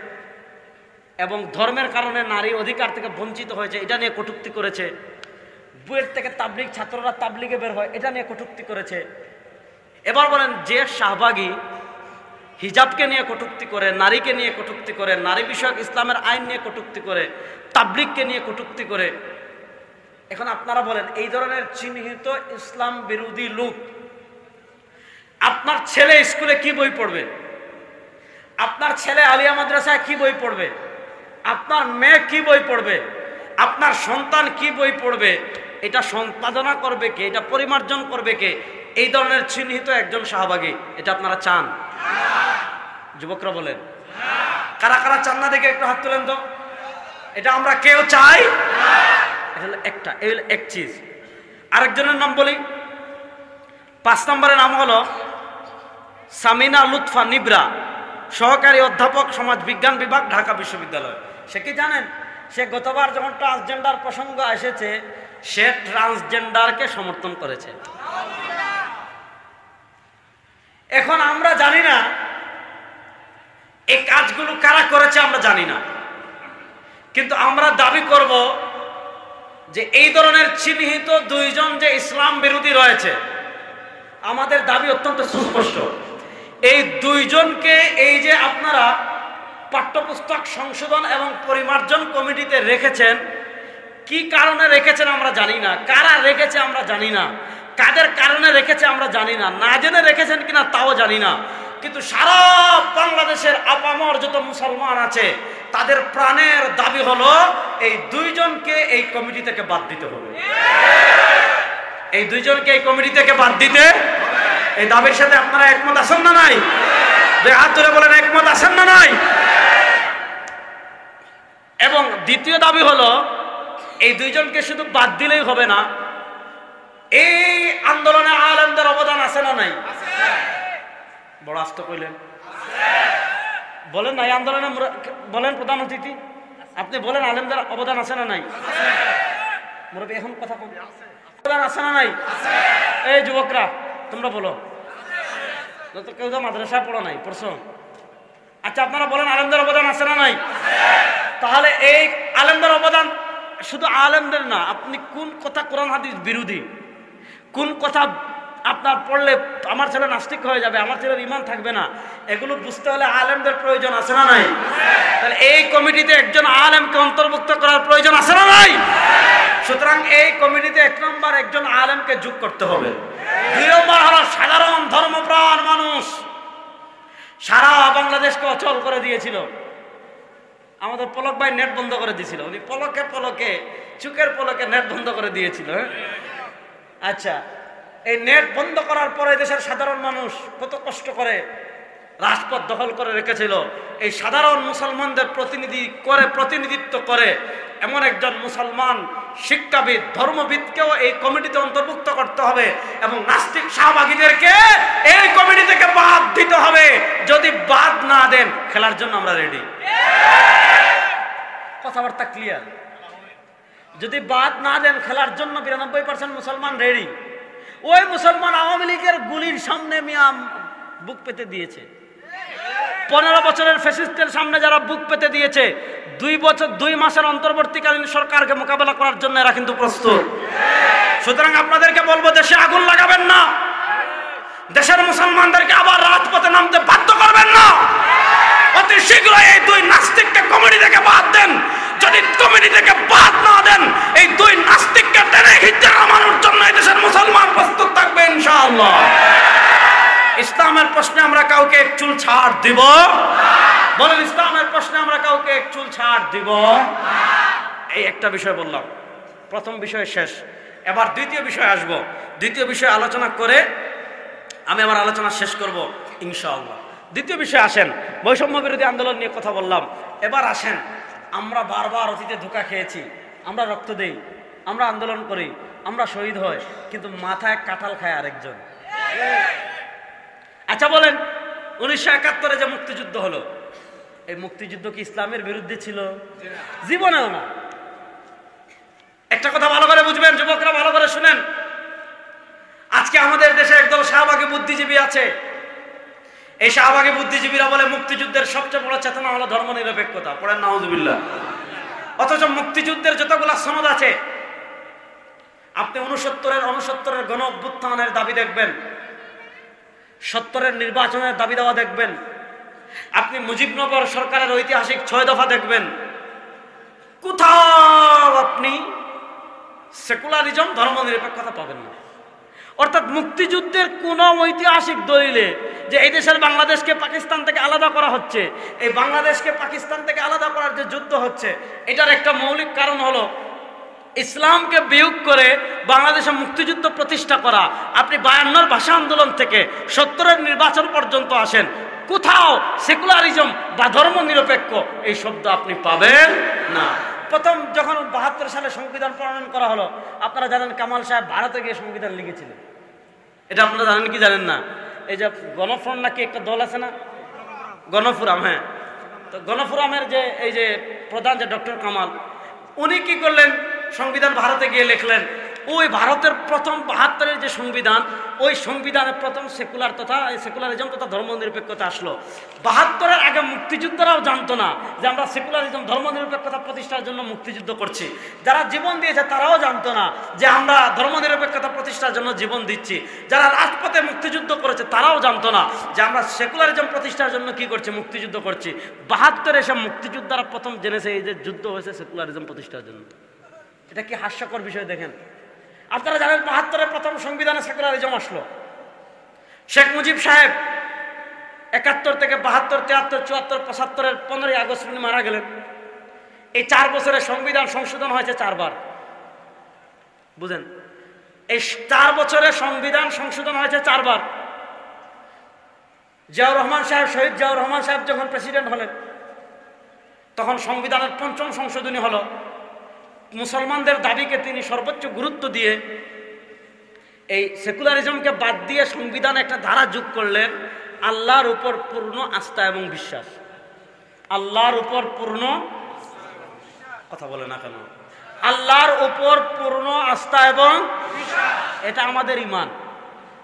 এবং ধর্মের কারণে নারী অধিকার থেকে বঞ্চিত হয়েছে, এটা নিয়ে কটূক্তি করেছে। বুয়েট থেকে তাবলিগ ছাত্ররা তাবলিগে বের হয়, এটা নিয়ে কটূক্তি করেছে। এবার বলেন, যে শাহবাগী হিজাবকে নিয়ে কটূক্তি করে, নারীকে নিয়ে কটূক্তি করে, নারী বিষয়ক ইসলামের আইন নিয়ে কটূক্তি করে, তাবলিগকে নিয়ে কটূক্তি করে, এখন আপনারা বলেন এই ধরনের চিহ্নিত ইসলাম বিরোধী লোক, আপনার ছেলে স্কুলে কি বই পড়বে? আপনার ছেলে আলিয়া মাদ্রাসায় কি বই পড়বে? আপনার মেয়ে কি বই পড়বে? আপনার সন্তান কি বই পড়বে? এটা সম্পাদনা করবে কে? এটা পরিমার্জন করবে কে? এই ধরনের চিহ্নিত একজন শাহবাগী, এটা আপনারা চান? যুবকরা বলেন, কারা কারা চান না দেখে একটু হাত তুলেন তো। এটা আমরা কেউ চাই? এটা হলো একটা, এই হলো এক চিজ। আরেকজনের নাম বলি। 5 নম্বরের নাম হলো সামিনা লুৎফা নিবরা, সহকারী অধ্যাপক, সমাজ বিজ্ঞান বিভাগ, ঢাকা বিশ্ববিদ্যালয়। সে কি জানেন? সে গতবার যখন ট্রান্সজেন্ডার প্রসঙ্গ এসেছে, সে ট্রান্সজেন্ডারকে সমর্থন করেছে। এখন আমরা জানি না এই কাজগুলো কারা করেছে, আমরা জানি না, কিন্তু আমরা দাবি করব যে এই ধরনের চিহ্নিত 2 জন যে ইসলাম বিরোধী রয়েছে, আমাদের দাবি অত্যন্ত সুস্পষ্ট। এই 2 জনকে এই যে আপনারা পাঠ্যপুস্তক সংশোধন এবং পরিমার্জন কমিটিতে রেখেছেন, কি কারণে রেখেছেন আমরা জানি না, কারা রেখেছে আমরা জানি না, কাদের কারণে রেখেছে আমরা জানি না, না জেনে রেখেছেন কিনা তাও জানি না। কিন্তু সারা বাংলাদেশের আপামর যত মুসলমান আছে, তাদের প্রাণের দাবি হলো এই 2 জনকে এই কমিটি থেকে বাদ দিতে হবে। এই 2 জনকে এই কমিটি থেকে বাদ দিতে, এই দাবির সাথে আপনারা একমত আছেন না নাই? হাত তুলে বলেন, একমত আছেন না নাই? এবং দ্বিতীয় দাবি হলো, এই 2 জনকে শুধু বাদ দিলেই হবে না, এই আন্দোলনে আলেমদের অবদান আছে না নাই? বড় আস্ত কইলেন, বলেন না। এই আন্দোলনে বলেন, প্রধান অতিথি আপনি বলেন, আলেমদের অবদান আছে না নাই? মুরব্বী এখন কথা কম, অবদান আছে না নাই? এই যুবকরা তোমরা বলো, কেউ তো মাদ্রাসায় পড়ো নাই, পড়ছো? আচ্ছা আপনারা বলেন, আলেমদের অবদান আছে না নাই? তাহলে এই আলেমদের অবদান শুধু আলেমদের না, আপনি কোন কথা কোরআন হাদিস বিরোধী, কোন কথা আপনার পড়লে আমার ছেলে নাস্তিক হয়ে যাবে, আমার ছেলের ঈমান থাকবে না, এগুলো বুঝতে হলে আলেমদের প্রয়োজন আছে না নাই? তাহলে এই কমিটিতে একজন আলেমকে অন্তর্ভুক্ত করার প্রয়োজন আছে না নাই? সুতরাং এই কমিটিতে 1 নম্বর একজন আলেমকে যোগ করতে হবে। দুই নম্বর হলো সাধারণ ধর্মপ্রাণ মানুষ সারা বাংলাদেশকে অচল করে দিয়েছিল। আমাদের পলক ভাই নেট বন্ধ করে দিয়েছিল, উনি পলকে পলকে চুকের পলকে নেট বন্ধ করে দিয়েছিল। আচ্ছা, এই নেট বন্ধ করার পরে দেশের সাধারণ মানুষ কত কষ্ট করে রাজপথ দখল করে রেখেছিল। এই সাধারণ মুসলমানদের প্রতিনিধিত্ব করে এমন একজন মুসলমান শিক্ষাবিদ ধর্মবিদকেও এই কমিটিতে অন্তর্ভুক্ত করতে হবে এবং নাস্তিক শাহবাগীদেরকে এই কমিটি থেকে বাদ দিতে হবে। যদি বাদ না দেন খেলার জন্য আমরা রেডি। কথাবার্তা ক্লিয়ার? যদি বাদ না দেন খেলার জন্য 92% মুসলমান রেডি। ওই মুসলমান আওয়ামী লীগের গুলির সামনে মিয়াম বুক পেতে দিয়েছে, 15 বছরের ফ্যাসিস্টের সামনে যারা বুক পেতে দিয়েছে, 2 মাসের অন্তর্বর্তীকালীন সরকারকে মোকাবেলা করার জন্য এরা কিন্তু প্রস্তুত। সুতরাং আপনাদেরকে বলবো, দেশে আগুন লাগাবেন না, দেশের মুসলমানদেরকে আবার রাজপথে নামতে বাধ্য করবেন না। অতি শীঘ্রই এই 2 নাস্তিককে কমিটি থেকে বাদ দেন। যদি কমিটি থেকে বাদ না দেন, এই 2 নাস্তিককে টেনে হিচড়ে নামানোর জন্য এই দেশের মুসলমান প্রস্তুত থাকবে ইনশাআল্লাহ। ইসলামের প্রশ্নে আমরা কাউকে এক চুল ছাড় দিব? বলেন, ইসলামের প্রশ্নে আমরা কাউকে এক চুল ছাড় দিব? এই একটা বিষয় বললাম, প্রথম বিষয় শেষ। এবার দ্বিতীয় বিষয় আসবো। দ্বিতীয় বিষয় আলোচনা করে আমি আমার আলোচনা শেষ করব ইনশাআল্লাহ। দ্বিতীয় বিষয় আসেন, বৈষম্য বিরোধী আন্দোলন নিয়ে কথা বললাম। এবার আসেন, আমরা বারবার অতীতে ধোঁকা খেয়েছি, আমরা রক্ত দেই, আমরা আন্দোলন করি, আমরা শহীদ হই, কিন্তু মাথায় কাঁঠাল খায় আরেকজন। আচ্ছা বলেন, 1971 যে মুক্তিযুদ্ধ হলো, এই মুক্তিযুদ্ধ কি ইসলামের বিরুদ্ধে ছিল? জীবনেও না। একটা কথা ভালো করে বুঝবেন, যুবকরা ভালো করে শুনেন। আজকে আমাদের দেশে একদল শাহবাগী বুদ্ধিজীবী আছে। এই শাহবাগী বুদ্ধিজীবীরা বলে মুক্তিযুদ্ধের সবচেয়ে বড় চেতনা হলো ধর্মনিরপেক্ষতা। পড়েন নাউজুবিল্লাহ। অথচ মুক্তিযুদ্ধের যতগুলা সনদ আছে, আপনি 69-এর গণ অভ্যুত্থানের দাবি দেখবেন, 70-এর নির্বাচনের দাবি দেওয়া দেখবেন, আপনি মুজিবনগর সরকারের ঐতিহাসিক 6 দফা দেখবেন, কোথাও আপনি সেকুলারিজম ধর্মনিরপেক্ষতা পাবেন না। অর্থাৎ মুক্তিযুদ্ধের কোন ঐতিহাসিক দলিলে যে এই দেশের বাংলাদেশকে পাকিস্তান থেকে আলাদা করা হচ্ছে, এই বাংলাদেশকে পাকিস্তান থেকে আলাদা করার যে যুদ্ধ হচ্ছে, এটার একটা মৌলিক কারণ হলো ইসলামকে বিয়োগ করে বাংলাদেশে মুক্তিযুদ্ধ প্রতিষ্ঠা করা। আপনি 52-র ভাষা আন্দোলন থেকে 70-এর নির্বাচন পর্যন্ত আসেন, কোথাও সেকুলারিজম বা ধর্মনিরপেক্ষ এই শব্দ আপনি পাবেন না। প্রথম যখন 72 সালে সংবিধান প্রণয়ন করা হলো, আপনারা জানেন কামাল সাহেব ভারতে গিয়ে সংবিধান লিখেছিলেন। এটা আপনারা জানেন কি জানেন না? এই যে গণফ্রন্ট নাকি একটা দল আছে না, গণফোরাম, হ্যাঁ, তো গণফোরামের যে এই যে প্রধান যে ডক্টর কামাল, উনি কি করলেন, সংবিধান ভারতে গিয়ে লিখলেন। ওই ভারতের প্রথম 72-এর যে সংবিধান, ওই সংবিধানের প্রথম সেকুলারিজম তথা ধর্মনিরপেক্ষতা আসলো। 72-এর আগে মুক্তিযুদ্ধরাও জানতো না যে আমরা সেকুলারিজম ধর্মনিরপেক্ষতা প্রতিষ্ঠার জন্য মুক্তিযুদ্ধ করছি। যারা জীবন দিয়েছে তারাও জানতো না যে আমরা ধর্মনিরপেক্ষতা প্রতিষ্ঠার জন্য জীবন দিচ্ছি। যারা রাজপথে মুক্তিযুদ্ধ করেছে তারাও জানতো না যে আমরা সেকুলারিজম প্রতিষ্ঠার জন্য কি করছি, মুক্তিযুদ্ধ করছি। 72-এ এসে মুক্তিযোদ্ধারা প্রথম জেনেছে এই যে যুদ্ধ হয়েছে সেকুলারিজম প্রতিষ্ঠার জন্য। এটা কি হাস্যকর বিষয় দেখেন। আপনারা জানেন 72-এর প্রথম সংবিধানে সেকুলারিজম আসলো। শেখ মুজিব সাহেব 71 থেকে 72, 73, 74, 75-এর 15ই আগস্ট উনি মারা গেলেন। এই 4 বছরের সংবিধান সংশোধন হয়েছে 4 বার। বুঝেন, এই 4 বছরের সংবিধান সংশোধন হয়েছে 4 বার। জিয়াউর রহমান সাহেব, শহীদ জিয়াউর রহমান সাহেব যখন প্রেসিডেন্ট হলেন, তখন সংবিধানের 5ম সংশোধনী হলো। মুসলমানদের দাবিকে তিনি সর্বোচ্চ গুরুত্ব দিয়ে এই সেকুলারিজমকে বাদ দিয়ে সংবিধানে একটা ধারা যোগ করলেন, আল্লাহর উপর পূর্ণ আস্থা এবং বিশ্বাস। আল্লাহর উপর পূর্ণ, কথা বলে না কেন, আল্লাহর উপর পূর্ণ আস্থা এবং এটা আমাদের ঈমান।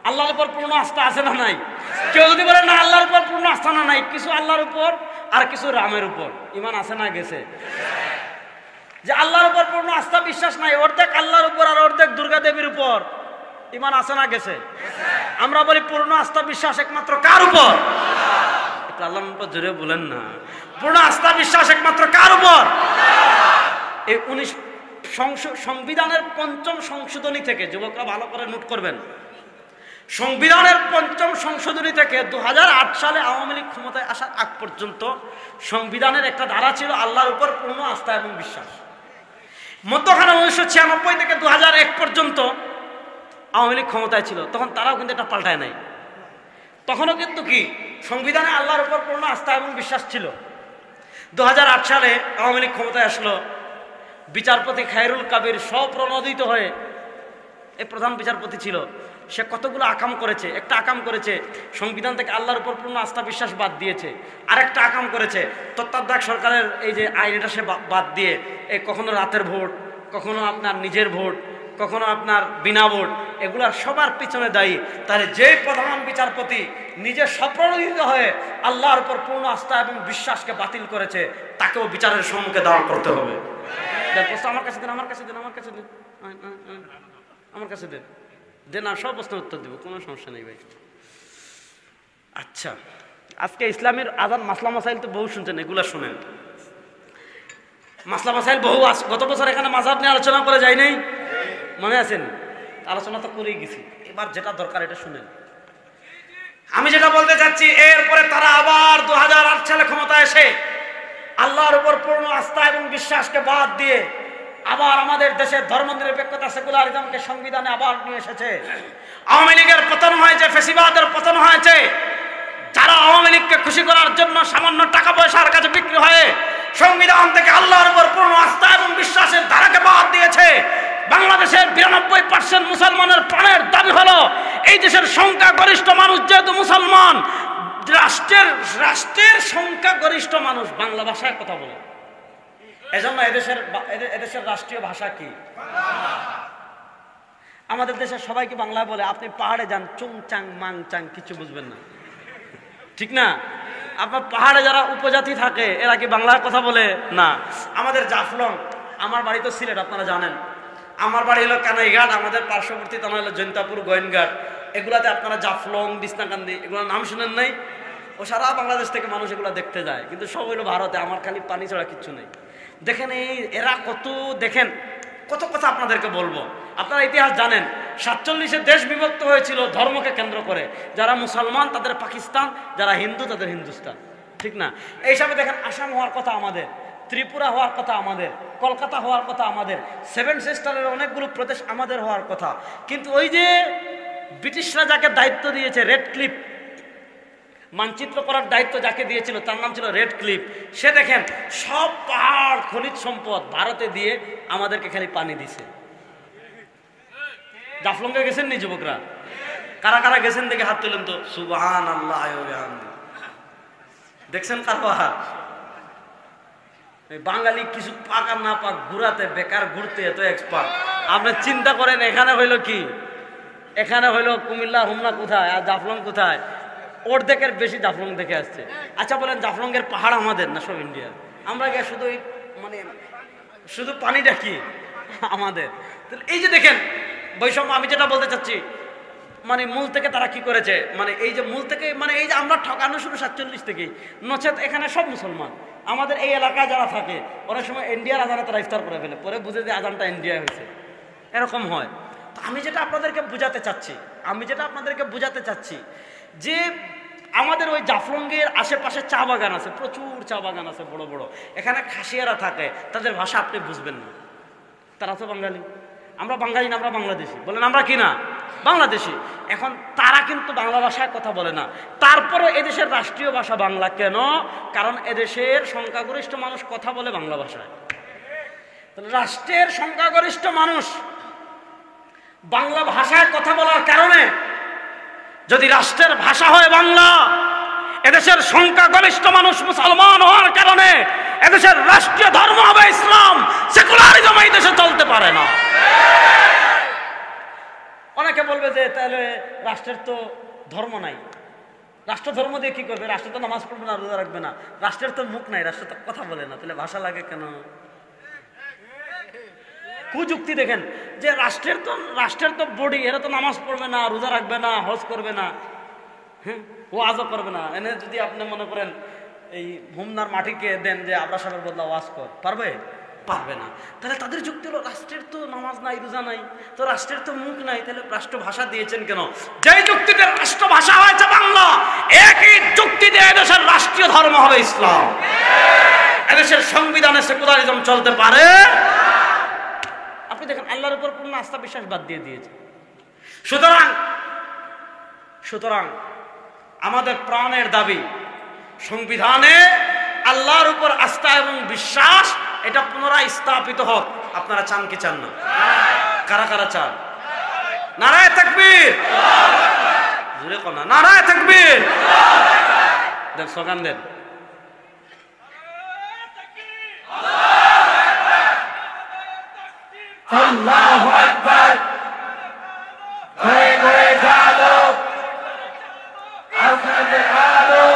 আল্লাহর উপর পূর্ণ আস্থা আছে না নাই? কেউ যদি বলে না আল্লাহর উপর পূর্ণ আস্থা না নাই, কিছু আল্লাহর উপর আর কিছু রামের উপর ঈমান আছে না গেছে? যে আল্লাহর উপর পূর্ণ আস্থা বিশ্বাস নাই, অর্ধেক আল্লাহর উপর আর অর্ধেক দুর্গা দেবীর উপর ঈমান আছে না গেছে? আমরা বলি পূর্ণ আস্থা বিশ্বাস একমাত্র কার উপর? আল্লাহর উপর জোরে বলেন না। পূর্ণ আস্থা বিশ্বাস একমাত্র কার উপর? এই 19 সংবিধানের 5ম সংশোধনী থেকে, যুবকরা ভালো করে নোট করবেন, সংবিধানের ৫ম সংশোধনী থেকে ২০০৮ সালে আওয়ামী লীগ ক্ষমতায় আসার আগ পর্যন্ত সংবিধানের একটা ধারা ছিল আল্লাহর উপর পূর্ণ আস্থা এবং বিশ্বাস। মধ্যখানে ১৯৯৬ থেকে ২০০১ পর্যন্ত আওয়ামী লীগ ক্ষমতায় ছিল, তখন তারাও কিন্তু এটা পাল্টায় নাই। তখনও কিন্তু কি সংবিধানে আল্লাহর উপর পূর্ণ আস্থা এবং বিশ্বাস ছিল। ২০০৮ সালে আওয়ামী লীগ ক্ষমতায় আসলো, বিচারপতি খায়রুল কাবির স্বপ্রণোদিত হয়ে, এই প্রধান বিচারপতি ছিল, সে কতগুলো আকাম করেছে। একটা আকাম করেছে সংবিধান থেকে আল্লাহর উপর পূর্ণ আস্থা বিশ্বাস বাদ দিয়েছে। আরেকটা আকাম করেছে তত্ত্বাবধায়ক সরকারের এই যে আইন, এটা সে বাদ দিয়ে এই কখনো রাতের ভোট, কখনো আপনার নিজের ভোট, কখনো আপনার বিনা ভোট, এগুলা সবার পিছনে দায়ী। তাহলে যে প্রধান বিচারপতি নিজে স্বপ্রণোদিত হয়ে আল্লাহর উপর পূর্ণ আস্থা এবং বিশ্বাসকে বাতিল করেছে, তাকেও বিচারের সম্মুখে দাঁড় করতে হবে। আমার কাছে দেন, আমার কাছে দেন, আমার কাছে দেন, আমার কাছে দেন, দেন, আর সব প্রশ্নের উত্তর দেবো, কোনো সমস্যা নেই ভাই। আচ্ছা, আজকে ইসলামের আজান মাসলা মাসাইল তো বহু শুনছেন, এগুলা শুনেন। মাসলা মাসাইল বহু, গত বছর এখানে মাযহাব নিয়ে আলোচনা করে যাই নাই, মনে আছেন? আলোচনা তো করেই গেছি, এবার যেটা দরকার এটা শুনেন। আমি যেটা বলতে চাচ্ছি, এরপরে তারা আবার ২০০৮ সালে ক্ষমতা এসে আল্লাহর উপর পূর্ণ আস্থা এবং বিশ্বাসকে বাদ দিয়ে আবার আমাদের দেশের ধর্মনিরপেক্ষতা সেকুলারিজমকে সংবিধানে আবার নিয়ে এসেছে। আওয়ামী লীগের পতন হয়েছে, ফ্যাসিবাদের পতন হয়েছে। যারা আওয়ামী লীগকে খুশি করার জন্য সামান্য টাকা পয়সার কাছে বিক্রি হয়ে সংবিধান থেকে আল্লাহর উপর পূর্ণ আস্থা এবং বিশ্বাসের ধারাকে বাদ দিয়েছে, বাংলাদেশের ৯২% মুসলমানের প্রাণের দাবি হলো এই দেশের সংখ্যাগরিষ্ঠ মানুষ যেহেতু মুসলমান, রাষ্ট্রের সংখ্যাগরিষ্ঠ মানুষ বাংলা ভাষায় কথা বলে। এজন্য এদেশের রাষ্ট্রীয় ভাষা কি? আমাদের দেশের সবাইকে বাংলায় বলে। আপনি পাহাড়ে যান, চুং চাং মাং চাং কিছু বুঝবেন না, ঠিক না? আপনার পাহাড়ে যারা উপজাতি থাকে এরা কি বাংলায় কথা বলে না? আমাদের জাফলং, আমার বাড়ি তো সিলেট, আপনারা জানেন। আমার বাড়ি হলো কানাইঘাট, আমাদের পার্শ্ববর্তী থানা হলো জৈন্তাপুর, গোয়েনঘাট। এগুলাতে আপনারা জাফলং, বিছনাকান্দি, এগুলোর নাম শুনেন নাই? ও সারা বাংলাদেশ থেকে মানুষ এগুলো দেখতে যায়, কিন্তু সব হইলো ভারতে। আমার খালি পানি ছাড়া কিচ্ছু নেই। দেখেন এরা কত, দেখেন কত কথা আপনাদেরকে বলবো। আপনারা ইতিহাস জানেন, ৪৭-এ দেশ বিভক্ত হয়েছিল ধর্মকে কেন্দ্র করে। যারা মুসলমান তাদের পাকিস্তান, যারা হিন্দু তাদের হিন্দুস্তান, ঠিক না? এই হিসাবে দেখেন, আসাম হওয়ার কথা আমাদের, ত্রিপুরা হওয়ার কথা আমাদের, কলকাতা হওয়ার কথা আমাদের, 7 সিস্টারের অনেকগুলো প্রদেশ আমাদের হওয়ার কথা। কিন্তু ওই যে ব্রিটিশরা যাকে দায়িত্ব দিয়েছে, রেড ক্লিফ মানচিত্র করার দায়িত্ব যাকে দিয়েছিল, তার নাম ছিল রেড ক্লিফ। সে দেখেন সব পাহাড় খনিজ সম্পদ ভারতে দিয়ে আমাদেরকে খালি পানি দিছে। জাফলংয়ে গেছেন নি যুবকরা? কারা কারা গেছেন দেখে হাত তুলেন তো। সুবহানাল্লাহ, দেখছেন কার পাহাড়? বাঙালি কিছু পাক আর না পাক ঘুরাতে, বেকার ঘুরতে এত এক্সপার্ট। আপনি চিন্তা করেন, এখানে হইলো কি? এখানে হইলো কুমিল্লা, হুমনা কোথায় আর জাফলং কোথায়? অর্ধেকের বেশি জাফলং দেখে আসছে। আচ্ছা বলেন, জাফলংয়ের পাহাড় আমাদের না সব ইন্ডিয়ার? আমরা গিয়ে শুধু মানে শুধু পানিটা কি আমাদের? এই যে দেখেন বৈষম্য, আমি যেটা বলতে চাচ্ছি, মানে মূল থেকে তারা কি করেছে, মানে এই যে মূল থেকে, মানে এই যে আমরা ঠকানো শুরু ৪৭ থেকেই, নচেত এখানে সব মুসলমান। আমাদের এই এলাকায় যারা থাকে অনেক সময় ইন্ডিয়ার আজানে তারা ইফতার করে ফেলে, পরে বুঝে যে আজানটা ইন্ডিয়া হয়েছে, এরকম হয়। তো আমি যেটা আপনাদেরকে বুঝাতে চাচ্ছি যে আমাদের ওই জাফলংয়ের আশেপাশে চা বাগান আছে, প্রচুর চা বাগান আছে বড় বড়। এখানে খাসিয়ারা থাকে, তাদের ভাষা আপনি বুঝবেন না। তারা তো বাঙালি, আমরা বাঙালি না, আমরা বাংলাদেশি। বলেন আমরা কি না বাংলাদেশি? এখন তারা কিন্তু বাংলা ভাষায় কথা বলে না, তারপরে এদেশের রাষ্ট্রীয় ভাষা বাংলা। কেন? কারণ এদেশের সংখ্যাগরিষ্ঠ মানুষ কথা বলে বাংলা ভাষায়। রাষ্ট্রের সংখ্যাগরিষ্ঠ মানুষ বাংলা ভাষায় কথা বলার কারণে, যদি রাষ্ট্রের ভাষা হয় বাংলা, এদেশের সংখ্যাগরিষ্ঠ মানুষ মুসলমান হওয়ার কারণে এদেশের রাষ্ট্রীয় ধর্ম হবে ইসলাম। সেকুলারিজম এই দেশে চলতে পারে না। অনেকে বলবে যে তাহলে রাষ্ট্রের তো ধর্ম নাই, রাষ্ট্র ধর্ম দিয়ে কি করবে? রাষ্ট্র তো নামাজ পড়বে না, রোজা রাখবে না, রাষ্ট্রের তো মুখ নাই, রাষ্ট্র তো কথা বলে না, তাহলে ভাষা লাগে কেন? কুযুক্তি দেখেন যে রাষ্ট্রের তো বডি, এরা তো নামাজ পড়বে না, রোজা রাখবে না, হজ করবে না, হ্যাঁ, ওয়াজও করবে না। এনে যদি আপনি মনে করেন এই হুমনার মাটিকে দেন যে আবরা সাহেবের বদলা ওয়াজ কর, পারবে? পারবে না। তাহলে তাদের যুক্তি হলো রাষ্ট্রের তো নামাজ নাই, রোজা নাই, তো রাষ্ট্রের তো মুখ নাই, তাহলে রাষ্ট্রভাষা দিয়েছেন কেন? যেই যুক্তিতে রাষ্ট্রভাষা হয়েছে বাংলা, একই যুক্তিতে এদেশের রাষ্ট্রীয় ধর্ম হবে ইসলাম। এদেশের সংবিধানে সেকুলারিজম চলতে পারে? আপনি দেখেন আল্লাহর উপর পূর্ণ আস্থা বিশ্বাস বাদ দিয়ে দিয়েছে। সুতরাং আমাদের প্রাণের দাবি সংবিধানে আল্লাহর উপর আস্থা এবং বিশ্বাস এটা পুনরায় স্থাপিত হোক। আপনারা চান কি চান না? কারা কারা চান? নারায়ে তাকবীর, জোরে কোন নারায়ে তাকবীর, দেন স্লোগান দেন। আল্লাহু আকবার। ঘরে ঘরে জালো, আপনাদের আলো,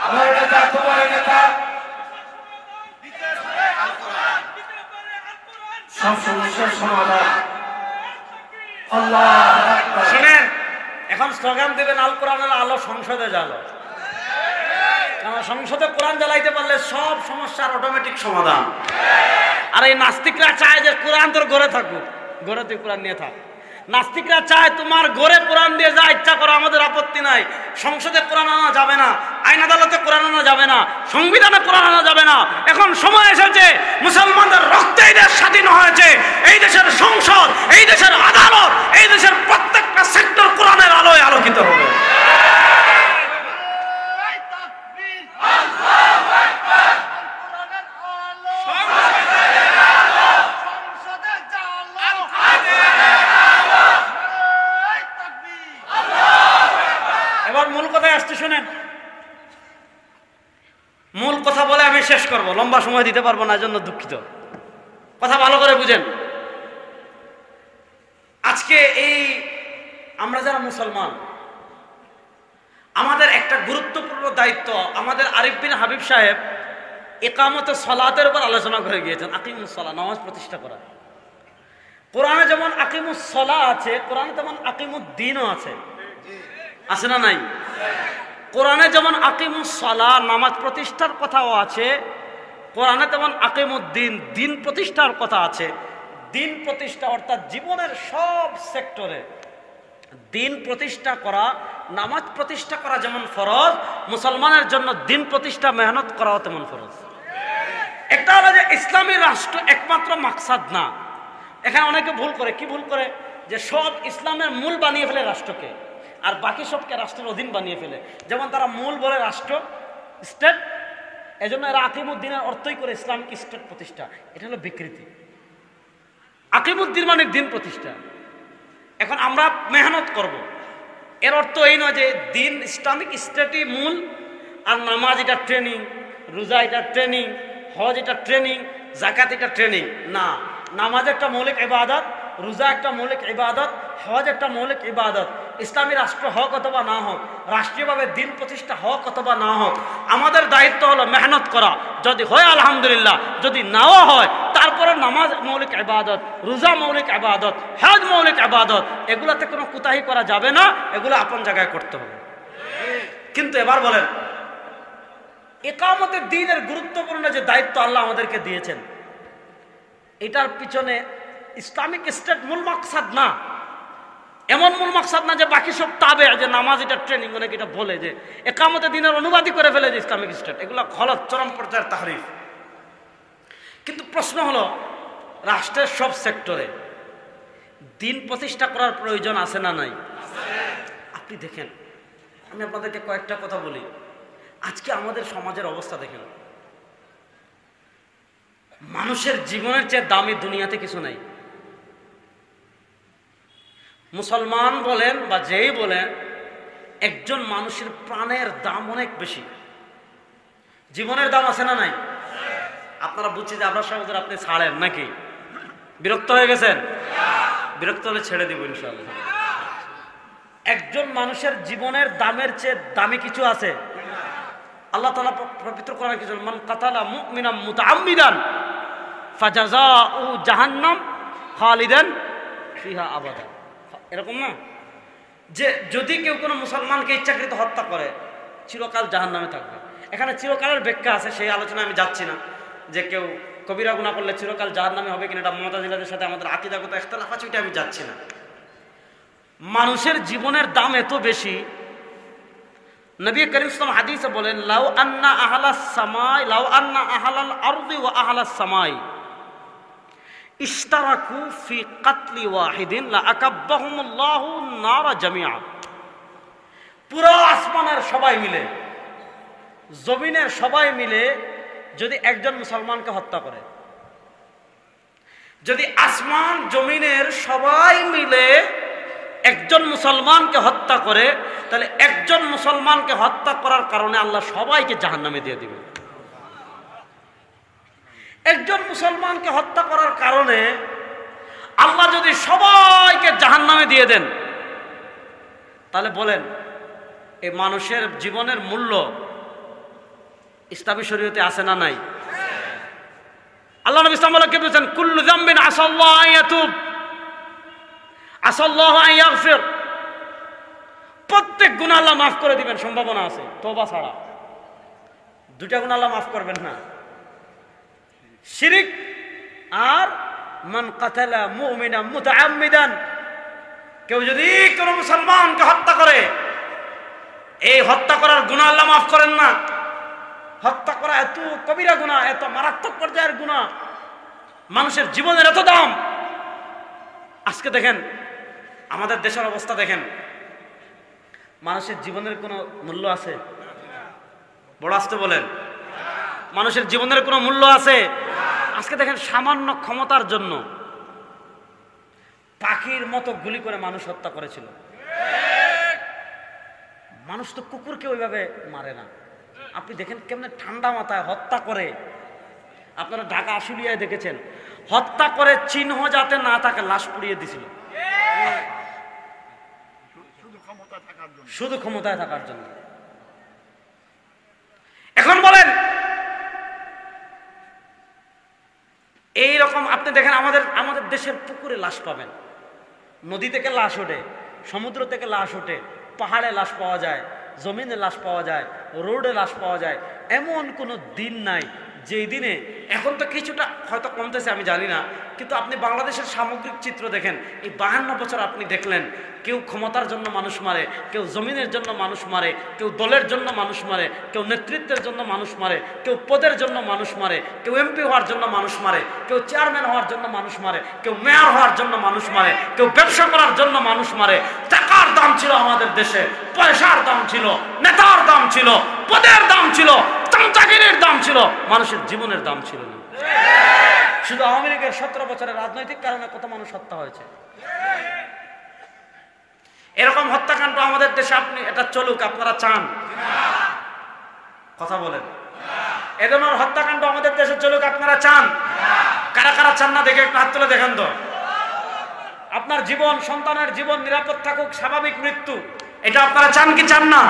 আমার নেতা তোমার নেতা, সব সমস্যার সমাধান। আল্লাহু আকবার। শুনেন, এখন স্লোগান দেবেন আল কোরআনের আলো সংসদে জ্বালো। কারণ সংসদে কোরআন জ্বালাইতে পারলে সব সমস্যার অটোমেটিক সমাধান। আর এই নাস্তিকরা চায় যে কোরআন তোর ঘরে থাকুক, ঘরে তুই কোরআন নিয়ে থাক। নাস্তিকরা চায় তোমার ঘরে কোরআন দিয়ে যা ইচ্ছা করো, আমাদের আপত্তি নাই। সংসদে কোরআন আনা যাবে না, আইন আদালতে কোরআন আনা যাবে না, সংবিধানে কোরআন আনা যাবে না। এখন সময় এসেছে, মুসলমানদের রক্তে এই দেশ স্বাধীন হয়েছে। এই দেশের সংসদ, এই দেশের আদালত, এই দেশের প্রত্যেকটা সেক্টর কোরআনের আলোয় আলোকিত হবে। এবার মূল কথায় আসতে শুনেন, মূল কথা বলে আমি শেষ করব, লম্বা সময় দিতে পারবো না, জন্য দুঃখিত। কথা ভালো করে বুঝেন। আজকে এই আমরা যারা মুসলমান, আমাদের একটা গুরুত্বপূর্ণ দায়িত্ব। আমাদের আরিফ বিন হাবিব সাহেব ইকামতে সলাতের উপর আলোচনা করে গিয়েছেন। আকিমুস সালাহ, নামাজ প্রতিষ্ঠা করা। কোরআনে যেমন আকিমুস সালাহ আছে, কোরআনে তেমন আকিমুদ্দিনও আছে, আছে না নাই? কোরআনে যেমন আকিমুস সালাহ নামাজ প্রতিষ্ঠার কথাও আছে, কোরআনে তেমন আকিমুদ্দিন দিন প্রতিষ্ঠার কথা আছে। দিন প্রতিষ্ঠা অর্থাৎ জীবনের সব সেক্টরে দিন প্রতিষ্ঠা করা, নামাজ প্রতিষ্ঠা করা যেমন ফরজ, মুসলমানের জন্য দিন প্রতিষ্ঠা মেহনত করাও তেমন ফরজ। একটা হলো যে ইসলামী রাষ্ট্র একমাত্র মাকসাদ না। এখানে অনেকে ভুল করে, কি ভুল করে? যে সব ইসলামের মূল বানিয়ে ফেলে রাষ্ট্রকে, আর বাকি সবকে রাষ্ট্রের অধীন বানিয়ে ফেলে। যেমন তারা মূল বলে রাষ্ট্র, স্টেট, এজন্য এরা আকিমুদ্দিনের অর্থই করে ইসলামিক স্টেট প্রতিষ্ঠা। এটা হলো বিকৃতি। আকিমুদ্দিন মানে দিন প্রতিষ্ঠা। এখন আমরা মেহনত করব, এর অর্থ এই নয় যে দিন ইসলামিক স্টেটই মূল, আর নামাজ এটা ট্রেনিং, রোজা এটা ট্রেনিং, হজ এটা ট্রেনিং, যাকাত এটা ট্রেনিং না। নামাজ একটা মৌলিক ইবাদত, রোজা একটা মৌলিক ইবাদত, হজ একটা মৌলিক ইবাদত। ইসলামী রাষ্ট্র হোক অথবা না হোক, রাষ্ট্রীয়ভাবে দিন প্রতিষ্ঠা হোক অথবা না হোক, আমাদের দায়িত্ব হলো মেহনত করা। যদি হয় আলহামদুলিল্লাহ, যদি নাও হয় তারপরে নামাজ মৌলিক ইবাদত, রোজা মৌলিক ইবাদত, হজ মৌলিক ইবাদত, এগুলাতে কোনো কুতাহি করা যাবে না, এগুলো আপন জায়গায় করতে হবে। কিন্তু এবার বলেন, ইকামতের দ্বীনের গুরুত্বপূর্ণ যে দায়িত্ব আল্লাহ আমাদেরকে দিয়েছেন, এটার পিছনে ইসলামিক স্টেট মূল মাকসাদ না। এমন মূল মাকসাদ না যে বাকি সব তাবে, যে নামাজ এটা ট্রেনিং, অনেকে এটা বলে যে ইকামতের দ্বীনের অনুবাদই করে ফেলে যে ইসলামিক স্টেট। এগুলো গলত, চরম পর্যায়ের তাহরিফ। কিন্তু প্রশ্ন হলো, রাষ্ট্রের সব সেক্টরে দিন প্রতিষ্ঠা করার প্রয়োজন আছে না নাই? আপনি দেখেন, আমি আপনাদেরকে কয়েকটা কথা বলি। আজকে আমাদের সমাজের অবস্থা দেখেন, মানুষের জীবনের চেয়ে দামি দুনিয়াতে কিছু নাই। মুসলমান বলেন বা যেই বলেন, একজন মানুষের প্রাণের দাম অনেক বেশি। জীবনের দাম আছে না নাই? আপনারা বুঝছি যে আমরা সমাজের আপনি ছাড়েন নাকি? বিরক্ত হয়ে গেছেন? বিরক্ত হলে ছেড়ে দিব ইনশাআল্লাহ। একজন মানুষের জীবনের দামের চেয়ে দামি কিছু আছে? আল্লাহ তাআলা পবিত্র কোরআনে কিছু, মান কাতালা মুমিনাম মুতাআম্মিদান ফাজাযাউ জাহান্নাম খালিদান ফিহা আবাদা। এরকম না যে যদি কেউ কোনো মুসলমানকে ইচ্ছাকৃত হত্যা করে চিরকাল জাহান্নামে থাকবে। এখানে চিরকালের ব্যাখ্যা আছে, সেই আলোচনায় আমি যাচ্ছি না। যে কেউ কবিরা গুনাহ করলে চিরকাল জাহান্নামে হবে কিনা, এটা মুতাজিলাদের সাথে আমাদের আকীদাগত ইখতিলাফ আছে, ওইটা আমি যাচ্ছি না। মানুষের জীবনের দাম এত বেশি, নবী করিম সাল্লাল্লাহু আলাইহি ওয়াসাল্লাম হাদিসে বলেন, লাউ আন্না আহলাস সামাই লাউ আন্না আহলাল আরদি ওয়া আহলাস সামাই ইশতারাকু ফি কাতলি ওয়াহিদিন লা আকাব্বাহুমুল্লাহু নারা জামিআ। পুরো আসমানের সবাই মিলে, জমিনের সবাই মিলে যদি একজন মুসলমানকে হত্যা করে, যদি আসমান জমিনের সবাই মিলে একজন মুসলমানকে হত্যা করে, তাহলে একজন মুসলমানকে হত্যা করার কারণে আল্লাহ সবাইকে জাহান্নামে দিয়ে দিবে। একজন মুসলমানকে হত্যা করার কারণে আল্লাহ যদি সবাইকে জাহান্নামে দিয়ে দেন, তাহলে বলেন এই মানুষের জীবনের মূল্য ইসলামী শরীয়তে আছে না নাই? আল্লাহ নবী সাল্লাল্লাহু আলাইহি ওয়াসাল্লাম বলেছেন, কুল্লু যামবিন আসাল্লাহু আন ইয়াতুব আসাল্লাহু আন ইয়াগফির। প্রত্যেক গুনাহ আল্লাহ মাফ করে দিবেন, সম্ভাবনা আছে, তওবা ছাড়া। দুইটা গুনাহ আল্লাহ মাফ করবেন না, শিরক আর মান কাতালা মুমিনান মুতাআম্মিদান। কেউ যদি কোন মুসলমানকে হত্যা করে, এই হত্যা করার গুনাহ আল্লাহ মাফ করেন না। হত্যা করা এত কবিরা গুনাহ, এত মারাত্মক পর্যায়ের গুনাহ, মানুষের জীবনের এত দাম। আজকে দেখেন আমাদের দেশের অবস্থা, দেখেন মানুষের জীবনের কোনো মূল্য আছে? বড় আসতে বলেন, মানুষের জীবনের কোনো মূল্য আছে? আজকে দেখেন সামান্য ক্ষমতার জন্য পাখির মতো গুলি করে মানুষ হত্যা করেছিল। মানুষ তো কুকুরকে ওইভাবে মারে না। আপনি দেখেন কেমনে ঠান্ডা মাথায় হত্যা করে। আপনারা ঢাকা আশুলিয়ায় দেখেছেন, হত্যা করে চিহ্ন যাতে না থাকে লাশ পুড়িয়ে দিছিল, শুধু ক্ষমতায় থাকার জন্য। এখন বলেন এই রকম আপনি দেখেন আমাদের দেশের পুকুরে লাশ পাবেন, নদী থেকে লাশ ওঠে, সমুদ্র থেকে লাশ ওঠে, পাহাড়ে লাশ পাওয়া যায়, জমিনে লাশ পাওয়া যায়, রোডে লাশ পাওয়া যায়। এমন কোনো দিন নাই যেই দিনে, এখন তো কিছুটা হয়তো কমতেছে আমি জানি না, কিন্তু আপনি বাংলাদেশের সামগ্রিক চিত্র দেখেন, এই 52 বছর আপনি দেখলেন কেউ ক্ষমতার জন্য মানুষ মারে, কেউ জমিনের জন্য মানুষ মারে, কেউ দলের জন্য মানুষ মারে, কেউ নেতৃত্বের জন্য মানুষ মারে, কেউ পদের জন্য মানুষ মারে, কেউ এমপি হওয়ার জন্য মানুষ মারে, কেউ চেয়ারম্যান হওয়ার জন্য মানুষ মারে, কেউ মেয়র হওয়ার জন্য মানুষ মারে, কেউ ব্যবসা করার জন্য মানুষ মারে। টাকার দাম ছিল আমাদের দেশে, পয়সার দাম ছিল, নেতার দাম ছিল, পদের দাম ছিল, চামচাগিরির দাম ছিল, মানুষের জীবনের দাম ছিল না। শুধু আওয়ামী লীগের 17 বছরের রাজনৈতিক কারণে কত মানুষ হত্যা হয়েছে। এরকম হত্যাকাণ্ড আমাদের দেশে আপনি এটা চলুক আপনারা চান? কথা বলেন। এ ধরনের হত্যাকাণ্ড আমাদের দেশে চলুক আপনারা চান? কারা কারা চান না দেখে একটু হাত তুলে দেখেন তো। আপনার জীবন, সন্তানের জীবন নিরাপদ থাকুক, স্বাভাবিক মৃত্যু, এটা আপনারা চান কি চান না?